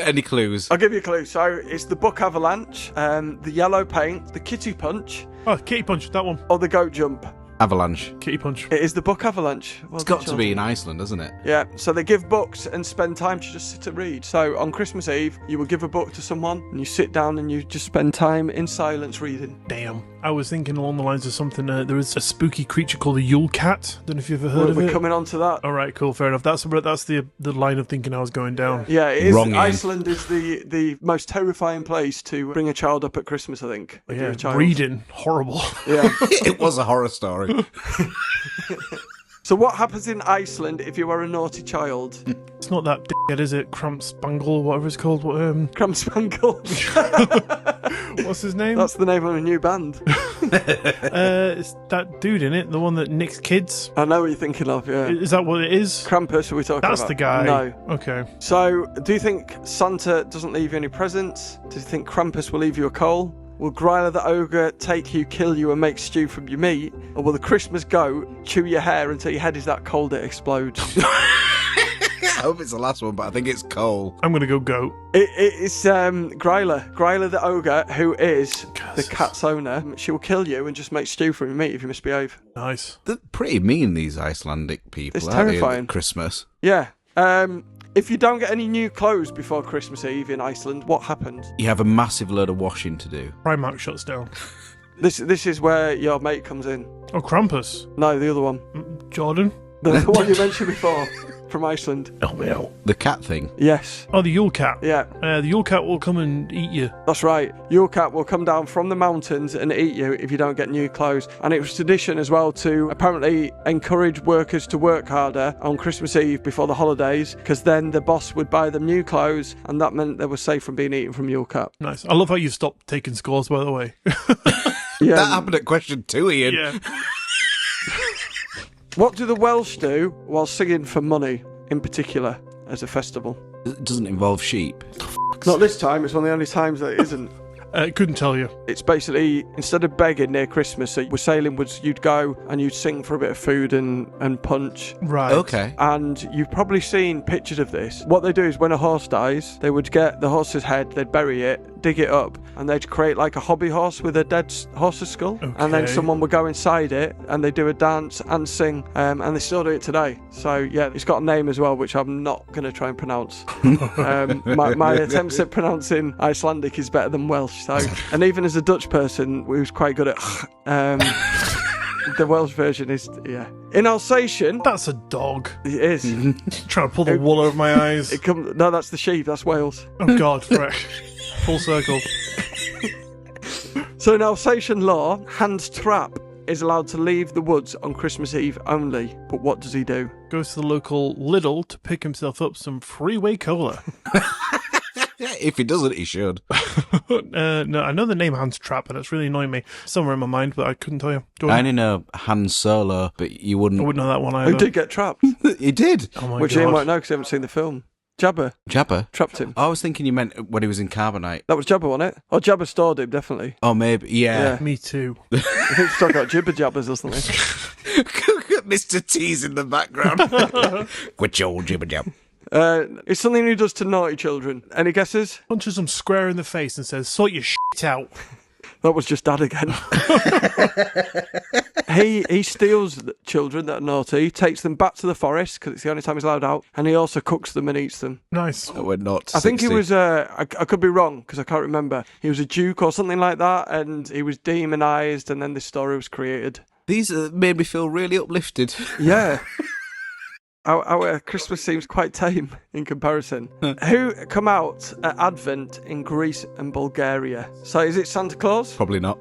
Any clues? I'll give you a clue. So it's the book avalanche, the yellow paint, the kitty punch, Oh, Kitty Punch, that one. or the goat jump. Avalanche. Kitty Punch. It is the book avalanche. Well It's done, got to be in Iceland, hasn't it? Yeah, so they give books and spend time to just sit and read. So on Christmas Eve, you will give a book to someone and you sit down and you just spend time in silence reading. Damn. I was thinking along the lines of something, there is a spooky creature called a Yule Cat. Don't know if you've ever heard of We're it. coming on to that. All right, cool, fair enough. That's the line of thinking I was going down. Yeah, it is. Wrong, Ian. Iceland is the most terrifying place to bring a child up at Christmas, I think. If you're Yeah, a child. reading, horrible. Yeah. It was a horror story. So what happens in Iceland if you are a naughty child? It's not that dickhead, is it? Crumpspangle, whatever it's called. What, Crumpspangle. what's his name? That's the name of a new band. It's that dude in it, the one that nicks kids. I know what you're thinking of, yeah. Is that what it is? Krampus, are we talking about? That's the guy. No. Okay. So, do you think Santa doesn't leave you any presents? Do you think Krampus will leave you a coal? Will Gryla the ogre take you, kill you, and make stew from your meat? Or will the Christmas goat chew your hair until your head is that cold it explodes? I hope it's the last one, but I think it's Cole. I'm going to go goat. It's Gryla the ogre, who is the cat's owner. She will kill you and just make stew from your meat if you misbehave. Nice. They're pretty mean, these Icelandic people. It's aren't they, terrifying. at Christmas. Yeah. If you don't get any new clothes before Christmas Eve in Iceland, what happens? You have a massive load of washing to do. Primark shuts down. This is where your mate comes in. Oh, Krampus. No, the other one. Jordan. The one you mentioned before from Iceland. The cat thing. Yes. Oh, the Yule Cat. Yeah, The Yule Cat will come and eat you. that's right. Your cat will come down from the mountains and eat you if you don't get new clothes. And it was tradition as well to apparently encourage workers to work harder on Christmas Eve before the holidays, because then the boss would buy them new clothes, and that meant they were safe from being eaten from your cat. Nice. I love how you've stopped taking scores, by the way. Yeah. That happened at question 2, Ian. Yeah. What do the Welsh do while singing for money, in particular, as a festival? It doesn't involve sheep. Not this time. It's one of the only times that it isn't. Couldn't tell you. It's basically, instead of begging near Christmas, so with sailing woods, you'd go and you'd sing for a bit of food and punch. Right. Okay. And you've probably seen pictures of this. What they do is when a horse dies, they would get the horse's head, they'd bury it, dig it up, and they'd create like a hobby horse with a dead horse's skull. And then Okay. someone would go inside it and they do a dance and sing, and they still do it today. So yeah, it's got a name as well, which I'm not going to try and pronounce. My attempts at pronouncing Icelandic is better than Welsh. So, and even as a Dutch person, we was quite good at the Welsh version is, yeah. In Alsatian, That's a dog. it is. Trying to pull the wool over my eyes. No, that's the sheep. That's Wales. Oh, God. Right. Full circle. So in Alsatian law, Hans Trapp is allowed to leave the woods on Christmas Eve only. But what does he do? Goes to the local Lidl to pick himself up some freeway cola. If he doesn't, he should. No, I know the name Hans Trapp, and it's really annoying me. Somewhere in my mind, but I couldn't tell you. Go I on. only know Han Solo, but you I wouldn't. wouldn't know that one either. Who did get trapped? He did. Oh my Which God. Ian won't know because he hasn't seen the film. Jabba Jabba. trapped him. I was thinking you meant when he was in Carbonite. That was Jabba, wasn't it? Oh, Jabba stored him, definitely. Oh, maybe. Yeah. Me too. I think he's talking about Jibber Jabbers or something. Mr. T's in the background. Which old jibber jab. It's something he does to naughty children. Any guesses? Punches him square in the face and says, "Sort your shit out." That was just Dad again. He steals the children that are naughty, takes them back to the forest because it's the only time he's allowed out, and he also cooks them and eats them. Nice. We're not. I think he 60. was, I could be wrong because I can't remember. He was a duke or something like that, and he was demonized, and then this story was created. These made me feel really uplifted. Yeah. Our Christmas seems quite tame in comparison. Who come out at Advent in Greece and Bulgaria? So is it Santa Claus? Probably not.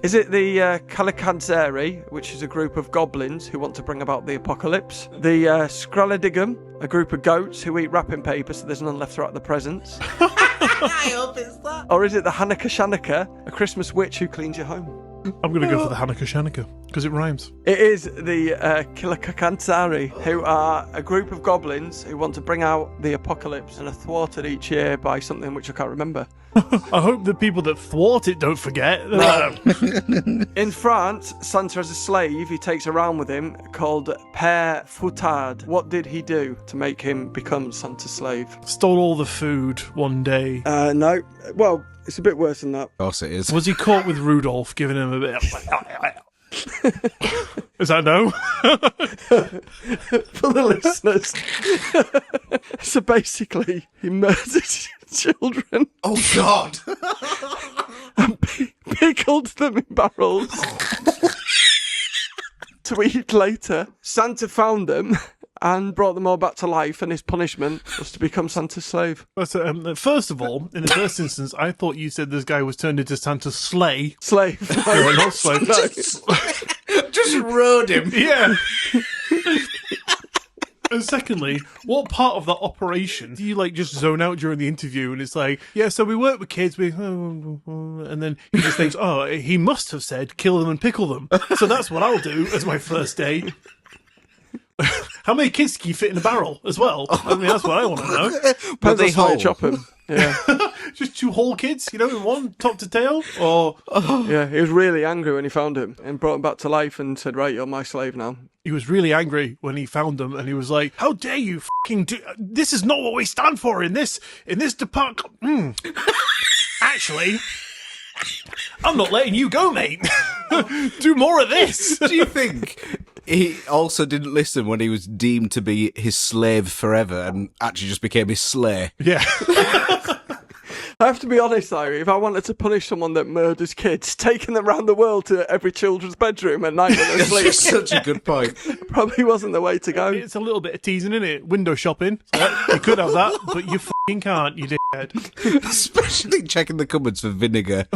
Is it the Kalikantzeri, which is a group of goblins who want to bring about the apocalypse? The Skraladigum, a group of goats who eat wrapping paper so there's none left throughout the presents? I hope it's that. Or is it the Hanukkah Shanukah, a Christmas witch who cleans your home? I'm going to go for the Hanukkah Shanukkah. Because it rhymes. It is the Kilakansari, who are a group of goblins who want to bring out the apocalypse and are thwarted each year by something which I can't remember. I hope the people that thwart it don't forget. In France, Santa has a slave he takes around with him called Père Foutard. What did he do to make him become Santa's slave? Stole all the food one day. No. Well, it's a bit worse than that. Of course it is. Was he caught with Rudolph giving him a bit of... Is that no? For the listeners. So basically, he murdered children. Oh, God. And pickled them in barrels to eat later. Santa found them and brought them all back to life, and his punishment was to become Santa's slave. First of all, in the first instance, I thought you said this guy was turned into Santa's sleigh. Slave. No, not slave. No. Just rode him. Yeah. And secondly, what part of that operation do you just zone out during the interview and it's like, yeah, so we work with kids, and then he just thinks, oh, he must have said kill them and pickle them. So that's what I'll do as my first day. How many kids can you fit in a barrel as well? I mean, that's what I want to know. But they chop him. Yeah. Just 2 whole kids, in one, top to tail? Or Yeah, he was really angry when he found him and brought him back to life and said, right, you're my slave now. he was really angry when he found them, and he was like, how dare you fucking do... This is not what we stand for in this department. Actually... I'm not letting you go, mate. Do more of this. Do you think he also didn't listen when he was deemed to be his slave forever and actually just became his slay? Yeah. I have to be honest, though, if I wanted to punish someone that murders kids, taking them around the world to every children's bedroom at night when they're asleep... That's such a good point. Probably wasn't the way to go. It's a little bit of teasing, isn't it? Window shopping. You could have that, but you fucking can't, you dickhead. Especially checking the cupboards for vinegar.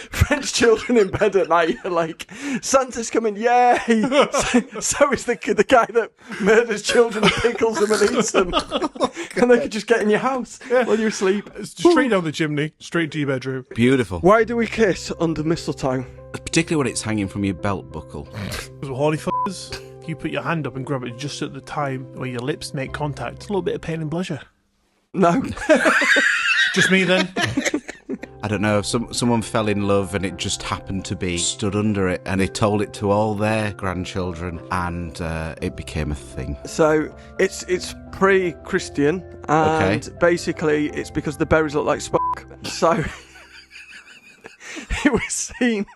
French children in bed at night are like, Santa's coming, yay! So is the guy that murders children and pickles them and eats them. And they could just get in your house while you're asleep. Straight down the chimney, straight to your bedroom. Beautiful. Why do we kiss under mistletoe? Particularly when it's hanging from your belt buckle. Because we're horny fuckers. You put your hand up and grab it just at the time where your lips make contact. It's a little bit of pain and pleasure. No. Just me then? I don't know, someone fell in love and it just happened to be stood under it, and they told it to all their grandchildren, and it became a thing. So it's pre-Christian, and basically it's because the berries look like Spock. So it was seen...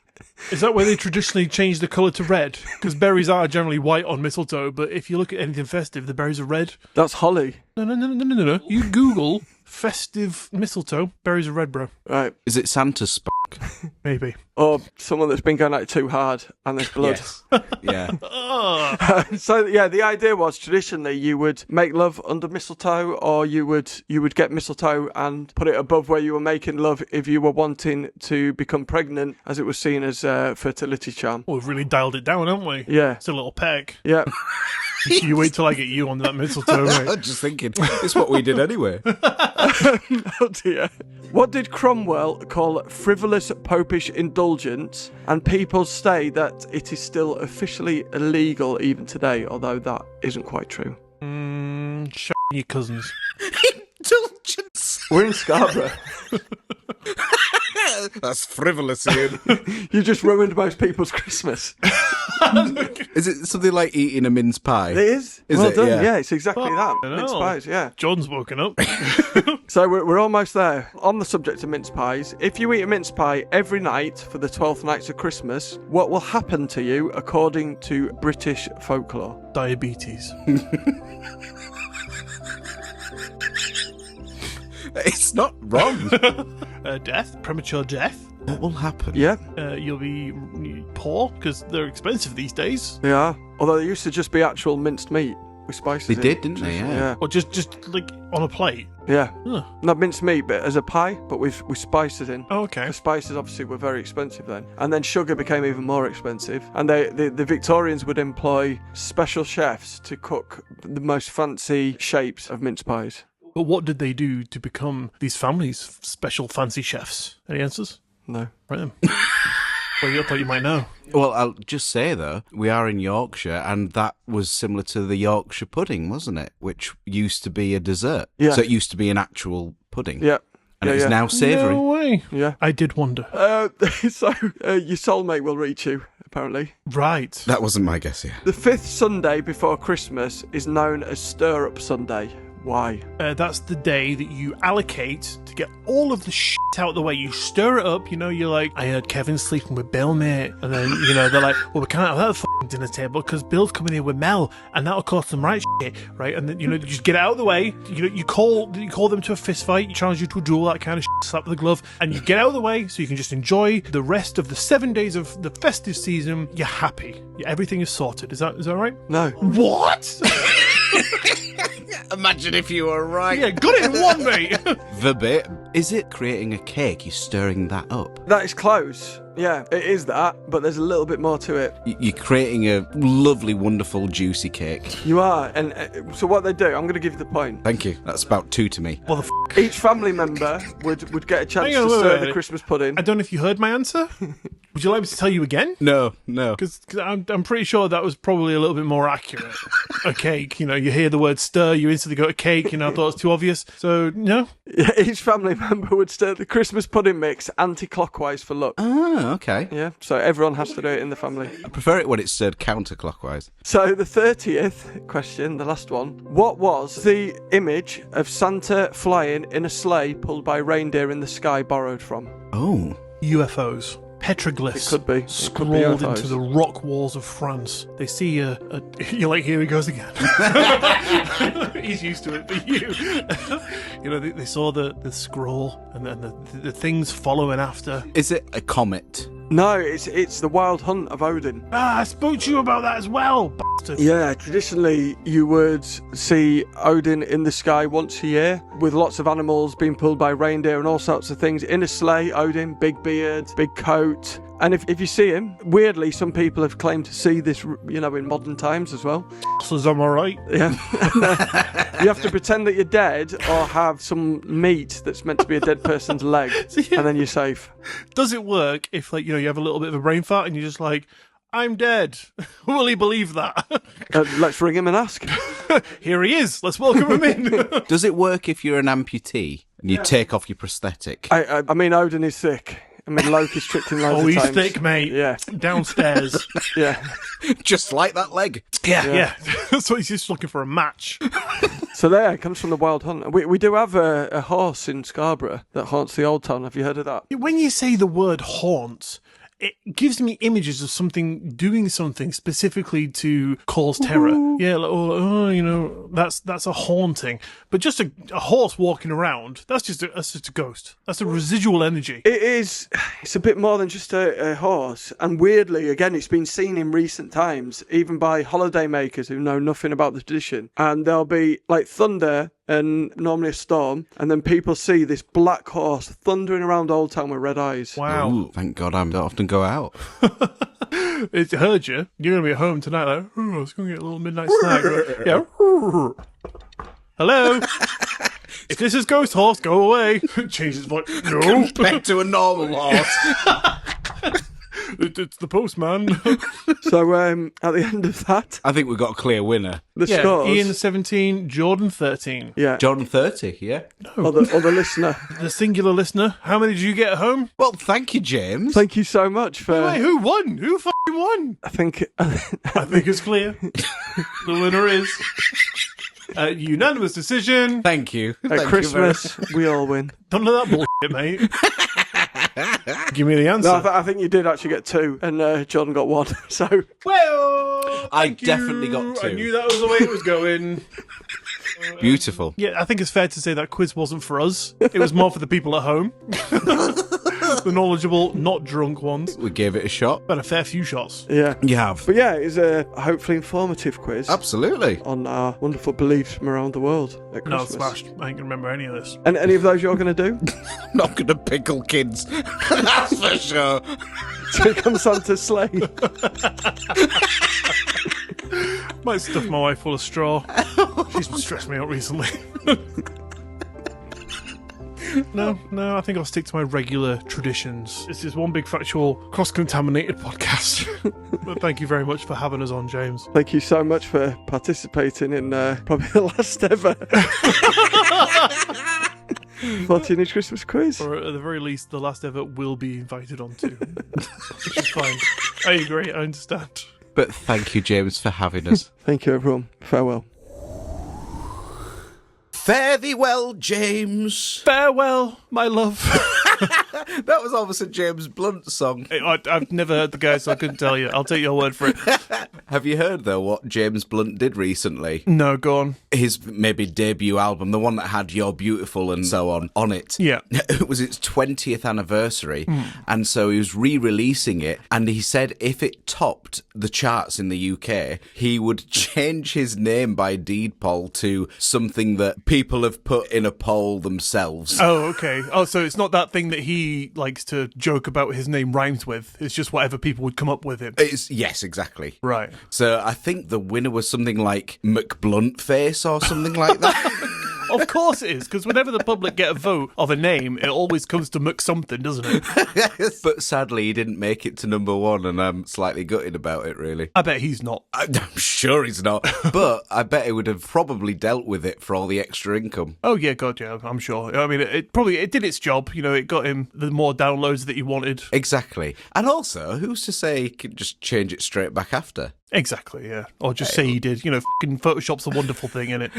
Is that where they traditionally change the colour to red? Because berries are generally white on mistletoe, but if you look at anything festive, the berries are red. That's holly. No. You Google festive mistletoe, berries are red, bro. Right. Is it Santa's Spock? Maybe. Or someone that's been going at it too hard and there's blood. Yes. Yeah. So yeah, the idea was traditionally you would make love under mistletoe, or you would get mistletoe and put it above where you were making love if you were wanting to become pregnant, as it was seen as a fertility charm. Well, we've really dialed it down, haven't we? Yeah. It's a little peck. Yeah. You wait till I get you on that mistletoe, mate. I'm just thinking, it's what we did anyway. Oh dear. What did Cromwell call frivolous popish indulgence? And people say that it is still officially illegal even today, although that isn't quite true. Shut your cousins. Indulgence. We're in Scarborough. That's frivolous, Ian. You just ruined most people's Christmas. Is it something like eating a mince pie? It is. Is well it? done. Yeah. Yeah, it's exactly that. I know. Mince pies, yeah. John's woken up. So we're almost there. On the subject of mince pies, if you eat a mince pie every night for the 12th nights of Christmas, what will happen to you according to British folklore? Diabetes. It's not wrong. Death. Premature death. What will happen? Yeah, You'll be poor because they're expensive these days. they are. Although they used to just be actual minced meat with spices They in. did, didn't they? Yeah. Or just like on a plate. Yeah. Huh. Not minced meat, but as a pie, but with spices in. Oh, okay. The spices obviously were very expensive then. And then sugar became even more expensive. And the Victorians would employ special chefs to cook the most fancy shapes of mince pies. But what did they do to become these families' special fancy chefs? Any answers? No. Right then. Well, you thought you might know. Well, I'll just say, though, we are in Yorkshire, and that was similar to the Yorkshire pudding, wasn't it? Which used to be a dessert. Yeah. So it used to be an actual pudding. Yeah. And it's now savoury. No way. Yeah. I did wonder. So your soulmate will reach you, apparently. Right. That wasn't my guess, yeah. The 5th Sunday before Christmas is known as Stir-Up Sunday. Why? That's the day that you allocate to get all of the shit out of the way. You stir it up, you're like, I heard Kevin's sleeping with Bill, mate. And then, they're like, well, we can't have that fucking dinner table because Bill's coming here with Mel and that'll cause some right shit, right? And then, you just get it out of the way. You call them to a fist fight, you challenge you to a duel, that kind of shit, slap with the glove, and you get out of the way so you can just enjoy the rest of the 7 days of the festive season. You're happy. Everything is sorted. Is that right? No. What? Imagine if you were right. Yeah, got it in one, mate. Verbatim. Is it creating a cake? You're stirring that up. That is close. Yeah, it is that, but there's a little bit more to it. You're creating a lovely, wonderful, juicy cake. You are, and so what they do, I'm going to give you the point. Thank you. That's about 2 to me. What the f***? Each family member would get a chance Hang on, to wait, stir wait. the Christmas pudding. I don't know if you heard my answer. Would you like me to tell you again? No. Because I'm pretty sure that was probably a little bit more accurate. A cake, you hear the word stir, you instantly go to cake, I thought it was too obvious. So, no. Yeah, each family member would stir the Christmas pudding mix anti-clockwise for luck. Ah, okay. Yeah, so everyone has to do it in the family. I prefer it when it's stirred counterclockwise. So the 30th question, the last one. What was the image of Santa flying in a sleigh pulled by reindeer in the sky borrowed from? Oh. UFOs. Petroglyphs. It could be. It could be Scrawled UFOs. into the rock walls of France. They see you're like, here he goes again. He's used to it, but you. They saw the scroll and then the things following after. Is it a comet? No, it's the wild hunt of Odin. I spoke to you about that as well, bastard. Yeah, traditionally you would see Odin in the sky once a year with lots of animals being pulled by reindeer and all sorts of things. In a sleigh, Odin, big beard, big coat. And if you see him, weirdly, some people have claimed to see this, in modern times as well. So I'm all right. Yeah. You have to pretend that you're dead or have some meat that's meant to be a dead person's leg, and then you're safe. Does it work if, you have a little bit of a brain fart and you're just like, I'm dead? Will he believe that? Let's ring him and ask. Here he is. Let's welcome him in. Does it work if you're an amputee and you take off your prosthetic? I mean, Odin is thick. I mean, Loki's tricked him loads of he's times. thick, mate. Yeah. Downstairs. Yeah. Just like that leg. Yeah. So he's just looking for a match. So there, it comes from the wild hunt. We do have a horse in Scarborough that haunts the old town. Have you heard of that? When you say the word haunt, it gives me images of something doing something specifically to cause terror. Yeah, that's a haunting. But just a horse walking around, that's just a ghost. That's a residual energy. It is. It's a bit more than just a horse. And weirdly, again, it's been seen in recent times, even by holiday makers who know nothing about the tradition. And there'll be like thunder and normally a storm, and then people see this black horse thundering around Old Town with red eyes. Wow. Ooh, thank God I don't often go out. It heard you. You're going to be at home tonight, like, I was going to get a little midnight snack. Yeah. Hello? If this is Ghost Horse, go away. Change his voice. No. Back to a normal horse. It's the postman. So at the end of that, I think we've got a clear winner. the scores. Ian 17, Jordan 13. Yeah. Jordan 30, yeah? Or the listener. The singular listener. How many did you get at home? Well, thank you, James. Thank you so much for. Wait, who won? Who fucking won? I think. I think it's clear. The winner is unanimous decision. Thank you. At Thank you Christmas, we all win. None of that bullshit, mate. Give me the answer. No, I think you did actually get 2, and Jordan got 1. So Well, I thank definitely you. got 2. I knew that was the way it was going. Beautiful. Yeah, I think it's fair to say that quiz wasn't for us. It was more for the people at home. The knowledgeable, not drunk ones. We gave it a shot. But a fair few shots. yeah. You have. But yeah, it's a hopefully informative quiz Absolutely. on our wonderful beliefs from around the world at No, Christmas. smashed. I ain't going to remember any of this. And any of those you're going to do? I'm not going to pickle kids. That's for sure. Take on Santa's sleigh. Might stuff my wife full of straw. She's been stressing me out recently. No, I think I'll stick to my regular traditions. This is one big factual cross-contaminated podcast. But thank you very much for having us on, James. Thank you so much for participating in probably the last ever 14-inch Christmas quiz. Or at the very least, the last ever will be invited on to. Which is fine. I agree, I understand. But thank you, James, for having us. Thank you, everyone. Farewell. Fare thee well, James. Farewell, my love. That was almost a James Blunt song. I've never heard the guy, so I couldn't tell you. I'll take your word for it. Have you heard, though, what James Blunt did recently? No, go on. His maybe debut album, the one that had You're Beautiful and so on it. Yeah. It was its 20th anniversary, and so he was re-releasing it, and he said if it topped the charts in the UK, he would change his name by deed poll to something that people have put in a poll themselves. Oh, okay. Oh, so it's not that thing that he likes to joke about his name rhymes with. It's just whatever people would come up with him. Yes, exactly. Right. So I think the winner was something like McBluntface or something like that. Of course it is, because whenever the public get a vote of a name, it always comes to McSomething, doesn't it? But sadly, he didn't make it to number one, and I'm slightly gutted about it, really. I bet he's not. I'm sure he's not, but I bet he would have probably dealt with it for all the extra income. Oh, yeah, God, yeah, I'm sure. I mean, it did its job. You know, it got him the more downloads that he wanted. Exactly. And also, who's to say he could just change it straight back after? Exactly, yeah. Or just say he did. You know, f***ing Photoshop's a wonderful thing, isn't it?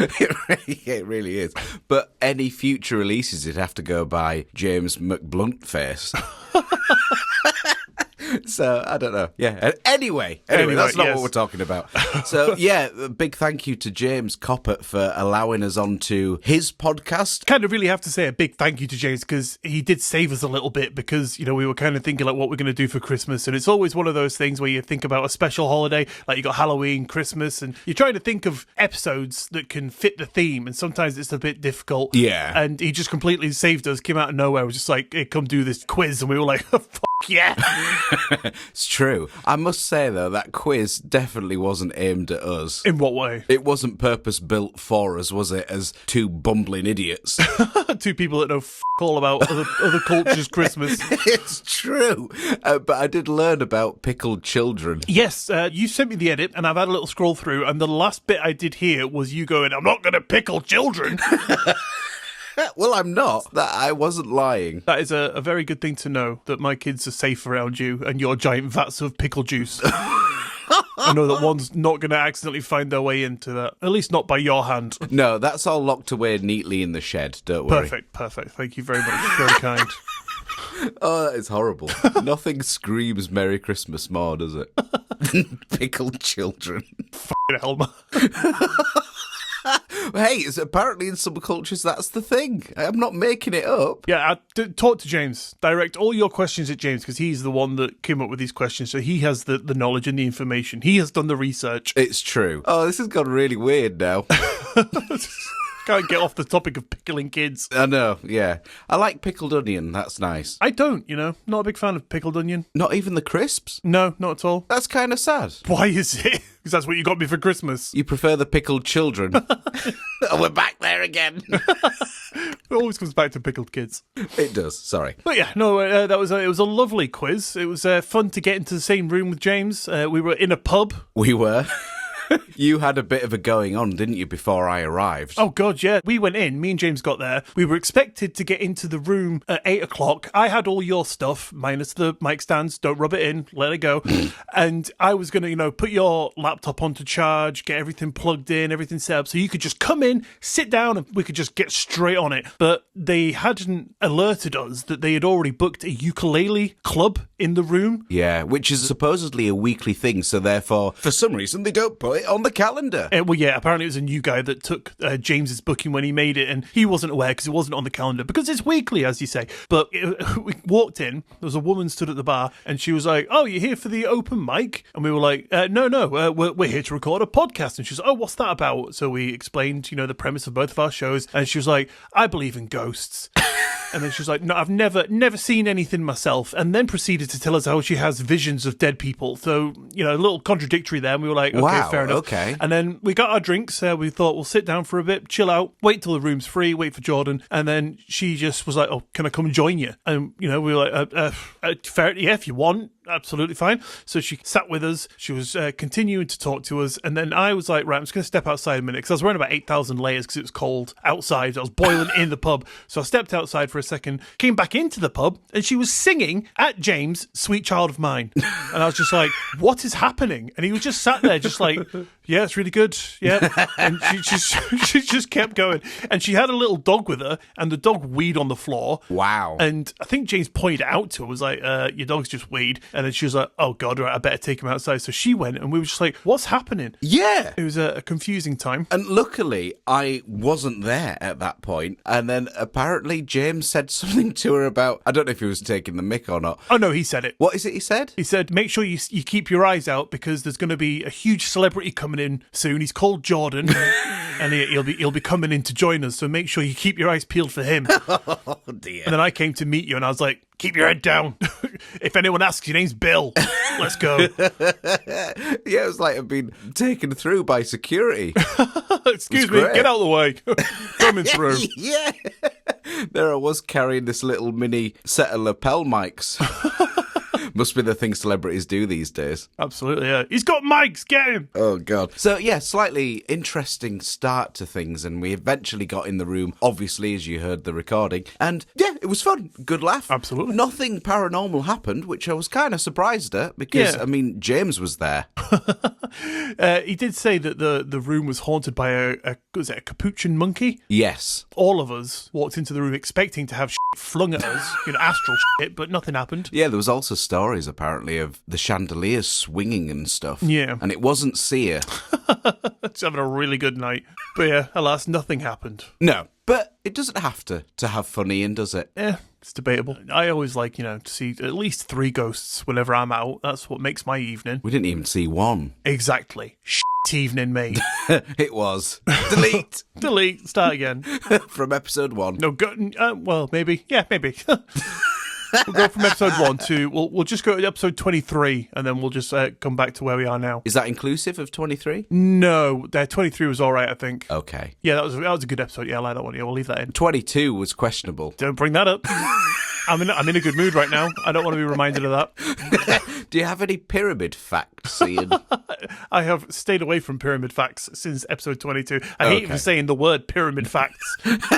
It really is. But any future releases, it'd have to go by James McBluntface. So, I don't know. Yeah. Anyway, that's not what we're talking about. So, yeah, a big thank you to James Koppert for allowing us onto his podcast. Kind of really have to say a big thank you to James, because he did save us a little bit, because, you know, we were kind of thinking like what we're going to do for Christmas. And it's always one of those things where you think about a special holiday, like you got Halloween, Christmas, and you're trying to think of episodes that can fit the theme. And sometimes it's a bit difficult. Yeah. And he just completely saved us, came out of nowhere, was just like, hey, come do this quiz. And we were like, oh, fuck yeah. It's true. I must say, though, that quiz definitely wasn't aimed at us. In what way? It wasn't purpose-built for us, was it, as two bumbling idiots? Two people that know f*** all about other cultures' Christmas. It's true. But I did learn about pickled children. Yes, you sent me the edit, and I've had a little scroll through, and the last bit I did hear was you going, I'm not going to pickle children. Well, I'm not. That I wasn't lying. That is a very good thing to know, that my kids are safe around you and your giant vats of pickle juice. I know that one's not going to accidentally find their way into that. At least not by your hand. No, that's all locked away neatly in the shed. Don't worry. Perfect. Thank you very much. Very kind. Oh, that is horrible. Nothing screams Merry Christmas more, does it? Pickled children. F***ing hell, man. Hey, it's apparently in some cultures that's the thing. I'm not making it up. Yeah, talk to James. Direct all your questions at James, because he's the one that came up with these questions, so he has the knowledge and the information. He has done the research. It's true. Oh, this has gone really weird now. Can't get off the topic of pickling kids. I know, yeah. I like pickled onion. That's nice. I don't, not a big fan of pickled onion. Not even the crisps? No, not at all. That's kind of sad. Why is it? Because that's what you got me for Christmas. You prefer the pickled children. Oh, we're back there again. It always comes back to pickled kids. It does, sorry. But yeah, no, it was a lovely quiz. It was fun to get into the same room with James. We were in a pub. We were. You had a bit of a going on, didn't you, before I arrived? Oh, God, yeah. We went in. Me and James got there. We were expected to get into the room at 8 o'clock. I had all your stuff, minus the mic stands. Don't rub it in. Let it go. And I was going to, put your laptop onto charge, get everything plugged in, everything set up, so you could just come in, sit down, and we could just get straight on it. But they hadn't alerted us that they had already booked a ukulele club in the room. Yeah, which is supposedly a weekly thing, so therefore, for some reason, they don't put it on the calendar. Well, yeah, apparently it was a new guy that took James's booking when he made it, and he wasn't aware because it wasn't on the calendar, because it's weekly, as you say. But we walked in, there was a woman stood at the bar, and she was like, oh, you're here for the open mic? And we were like, no, we're here to record a podcast. And she was, oh, what's that about? So we explained, the premise of both of our shows, and she was like, I believe in ghosts. And then she was like, no, I've never seen anything myself. And then proceeded to tell us how she has visions of dead people. So, a little contradictory there. And we were like, okay, wow, fair enough. Okay. And then we got our drinks. We thought we'll sit down for a bit, chill out, wait till the room's free, wait for Jordan. And then she just was like, oh, can I come and join you? And, we were like, fair, yeah, if you want. Absolutely fine. So she sat with us. She was continuing to talk to us. And then I was like, right, I'm just going to step outside a minute because I was wearing about 8,000 layers because it was cold outside. I was boiling in the pub. So I stepped outside for a second, came back into the pub, and she was singing at James, Sweet Child of Mine. And I was just like, what is happening? And he was just sat there just like, yeah, it's really good. Yeah. And she just kept going. And she had a little dog with her, and the dog weed on the floor. Wow. And I think James pointed out to her, was like, your dog's just weed. And then she was like, oh, God, right, I better take him outside. So she went, and we were just like, what's happening? Yeah. It was a confusing time. And luckily, I wasn't there at that point. And then apparently James said something to her about, I don't know if he was taking the mick or not. Oh, no, he said it. What is it he said? He said, make sure you keep your eyes out because there's going to be a huge celebrity coming in soon. He's called Jordan, and he'll be coming in to join us. So make sure you keep your eyes peeled for him. Oh, dear. And then I came to meet you, and I was like, keep your head down. If anyone asks, your name's Bill. Let's go. Yeah, it was like I've been taken through by security. Excuse me, get out of the way. Coming through. Yeah. There I was carrying this little mini set of lapel mics. Must be the thing celebrities do these days. Absolutely, yeah. He's got mics, get him! Oh, God. So, yeah, slightly interesting start to things, and we eventually got in the room, obviously, as you heard the recording. And, yeah, it was fun. Good laugh. Absolutely. Nothing paranormal happened, which I was kind of surprised at, because, Yeah. I mean, James was there. He did say that the room was haunted by a capuchin monkey? Yes. All of us walked into the room expecting to have shit flung at us, astral shit, but nothing happened. Yeah, there was also stories, apparently, of the chandeliers swinging and stuff. Yeah. And it wasn't Sia. It's having a really good night. But yeah, alas, nothing happened. No. But it doesn't have to have fun, Ian, does it? Yeah, it's debatable. I always like, to see at least 3 ghosts whenever I'm out. That's what makes my evening. We didn't even see one. Exactly. Shit evening, mate. It was. Delete. Delete. Start again. From episode 1. No, well, maybe. Yeah, maybe. We'll go from episode 1 to we'll just go to episode 23, and then we'll just come back to where we are now. Is that inclusive of 23? No, 23 was all right, I think. Okay. Yeah, that was a good episode. Yeah, I like that one. Yeah, we'll leave that in. 22 was questionable. Don't bring that up. I'm in a good mood right now. I don't want to be reminded of that. Do you have any pyramid facts, Ian? I have stayed away from pyramid facts since episode 22. I hate even saying the word pyramid facts.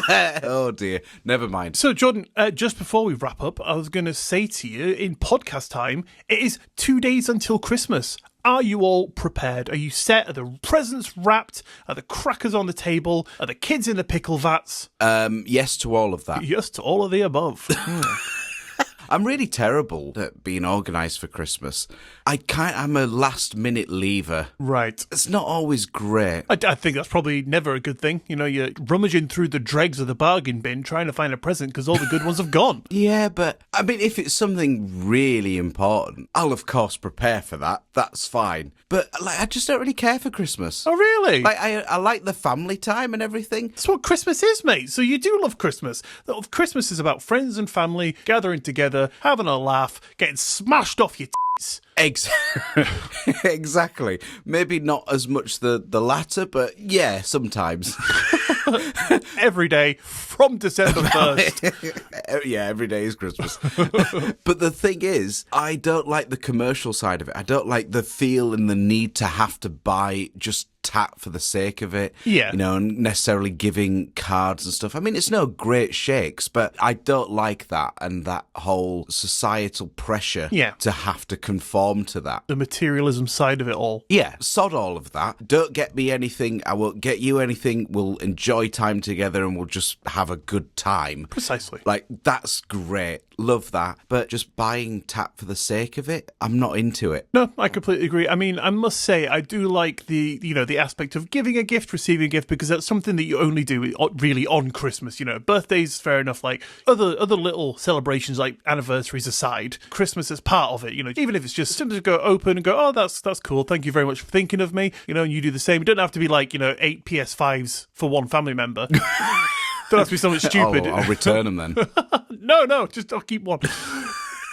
Oh dear. Never mind. So, Jordan, just before we wrap up, I was going to say to you, in podcast time, it is 2 days until Christmas. Are you all prepared? Are you set? Are the presents wrapped? Are the crackers on the table? Are the kids in the pickle vats? Yes to all of that. Yes to all of the above. I'm really terrible at being organised for Christmas. I'm a last minute leaver. Right. It's not always great. I think that's probably never a good thing. You're rummaging through the dregs of the bargain bin trying to find a present because all the good ones have gone. Yeah, but I mean, if it's something really important, I'll of course prepare for that. That's fine. But I just don't really care for Christmas. Oh, really? I like the family time and everything. That's what Christmas is, mate. So you do love Christmas. Christmas is about friends and family gathering together, having a laugh, getting smashed off your tits. Exactly. Maybe not as much the latter, but yeah, sometimes. Every day from December 1st. Yeah, every day is Christmas. But the thing is, I don't like the commercial side of it. I don't like the feel and the need to have to buy just tat for the sake of it. Yeah. And necessarily giving cards and stuff. I mean, it's no great shakes, but I don't like that and that whole societal pressure to have to conform to that. The materialism side of it all. Yeah, sod all of that. Don't get me anything. I won't get you anything. We'll enjoy time together and we'll just have a good time. Precisely. That's great. Love that. But just buying tat for the sake of it, I'm not into it. No, I completely agree. I mean, I must say, I do like the aspect of giving a gift, receiving a gift, because that's something that you only do really on Christmas. Birthdays, fair enough. Like other little celebrations, like anniversaries aside, Christmas is part of it. Even if it's just simply to go open and go, oh, that's cool. Thank you very much for thinking of me. And you do the same. You don't have to be like 8 PS5s for one family member. Don't have to be something stupid. I'll return them then. No, just I'll keep one.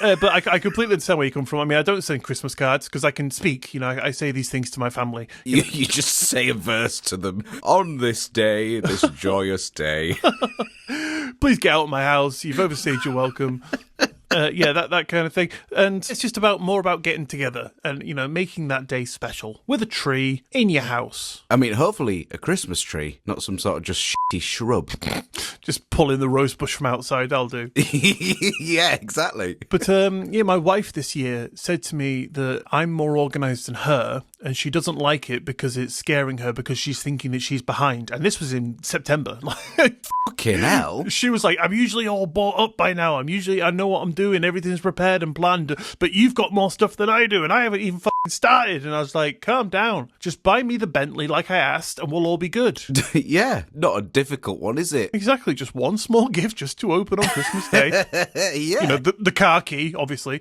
But I completely understand where you come from. I mean, I don't send Christmas cards because I can speak. You know, I say these things to my family. You just say a verse to them. On this day, this joyous day. Please get out of my house. You've overstayed your welcome. That kind of thing. And it's just more about getting together and, you know, making that day special with a tree in your house. I mean, hopefully a Christmas tree, not some sort of just shitty shrub. Just pulling the rose bush from outside, I'll do. Yeah, exactly. But, my wife this year said to me that I'm more organised than her, and she doesn't like it because it's scaring her because she's thinking that she's behind. And this was in September. Fucking hell. She was like, I'm usually all bought up by now. I know what I'm doing. Everything's prepared and planned. But you've got more stuff than I do, and I haven't even fucking started. And I was like, calm down. Just buy me the Bentley like I asked, and we'll all be good. Yeah, not a difficult one, is it? Exactly. Just one small gift just to open on Christmas Day. Yeah. You know, the car key, obviously.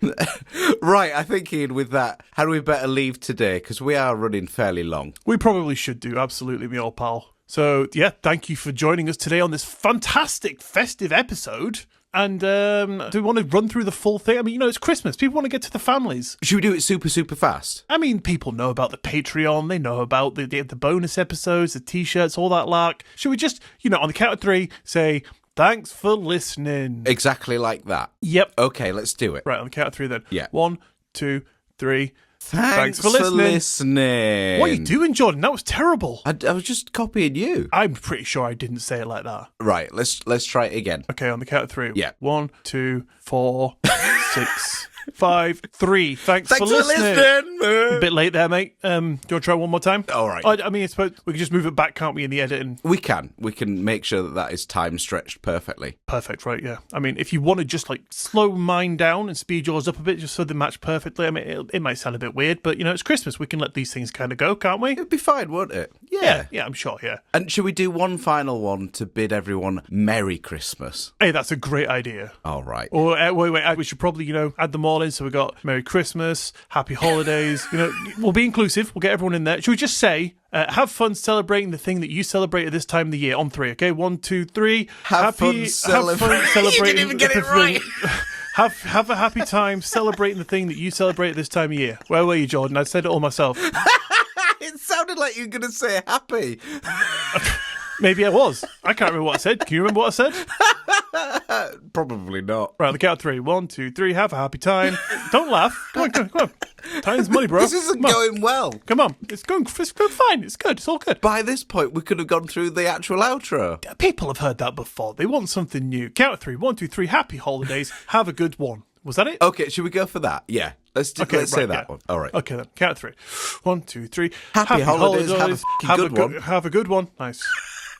Right, I think, Ian, with that, how do we better leave today? Because we are running fairly long. We probably should do, absolutely, me old pal. So, yeah, thank you for joining us today on this fantastic festive episode. And do we want to run through the full thing? I mean, you know, it's Christmas. People want to get to the families. Should we do it super, super fast? I mean, people know about the Patreon. They know about the bonus episodes, the T-shirts, all that lark. Should we just, you know, on the count of three, say, thanks for listening? Exactly like that. Yep. Okay, let's do it. Right, on the count of three then. Yeah. 1, 2, 3. Thanks for listening. What are you doing, Jordan? That was terrible. I was just copying you. I'm pretty sure I didn't say it like that. Right, let's try it again. Okay, on the count of three. Yeah. 1, 2, 4, 6, 5, 3. Thanks for listening. A bit late there, mate. Do you want to try one more time? All right. I mean, we can just move it back, can't we, in the editing? We can make sure that is time stretched perfectly. Perfect, right, yeah. I mean, if you want to just, like, slow mine down and speed yours up a bit just so they match perfectly, I mean, it might sound a bit weird, but, you know, it's Christmas. We can let these things kind of go, can't we? It'd be fine, wouldn't it? Yeah, I'm sure, yeah. And should we do one final one to bid everyone Merry Christmas? Hey, that's a great idea. All right. Or, wait, we should probably, you know, add them all in. So we got Merry Christmas, Happy Holidays. You know, we'll be inclusive. We'll get everyone in there. Should we just say, have fun celebrating the thing that you celebrate at this time of the year on three, okay? 1, 2, 3. Have fun celebrating. You didn't even get it right. Have a happy time celebrating the thing that you celebrate at this time of year. Where were you, Jordan? I said it all myself. It sounded like you were going to say happy. Maybe I was. I can't remember what I said. Can you remember what I said? Probably not. Right, on the count of three. 1, 2, 3. Have a happy time. Don't laugh. Come on. Time's money, bro. This isn't going well. Come on. It's going fine. It's good. It's all good. By this point, we could have gone through the actual outro. People have heard that before. They want something new. Count of three. 1, 2, 3. Happy holidays. Have a good one. Was that it? Okay, should we go for that? Yeah. Let's say that one. All right. Okay, then. Count of three. 1, 2, 3. Happy holidays. Have a good one. Have a good one. Nice.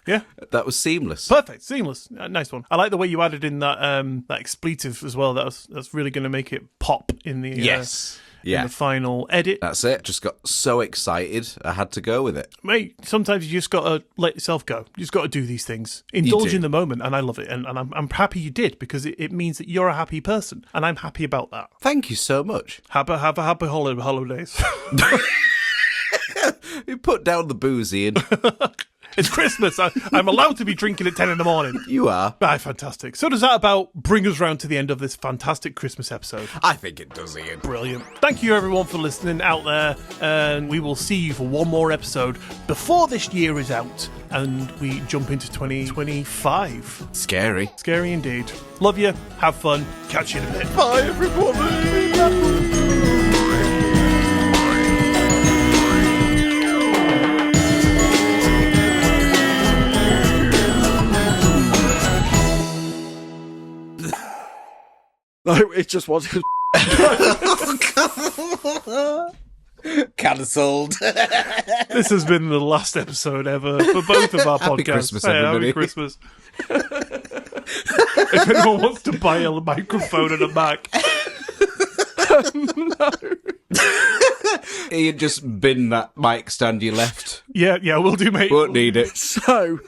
Yeah, that was seamless. Perfect, seamless. Nice one. I like the way you added in that that expletive as well. That's really going to make it pop in the in the final edit. That's it. Just got so excited, I had to go with it. Mate, sometimes you just got to let yourself go. You just got to do these things, indulge in the moment, and I love it. And I'm happy you did because it means that you're a happy person, and I'm happy about that. Thank you so much. Have a happy holidays. You put down the booze, Ian. It's Christmas. I'm allowed to be drinking at 10 in the morning. You are. Right, fantastic. So does that about bring us round to the end of this fantastic Christmas episode? I think it does, Ian. Brilliant. Thank you, everyone, for listening out there. And we will see you for one more episode before this year is out and we jump into 2025. Scary. Scary indeed. Love you. Have fun. Catch you in a bit. Bye, everybody. No, it just wasn't. Cancelled. This has been the last episode ever for both of our Happy podcasts. Christmas, everybody. Happy Christmas. If anyone wants to buy a microphone and a Mac. No. Ian, just bin that mic stand you left. Yeah, we'll do, mate. Won't need it. So,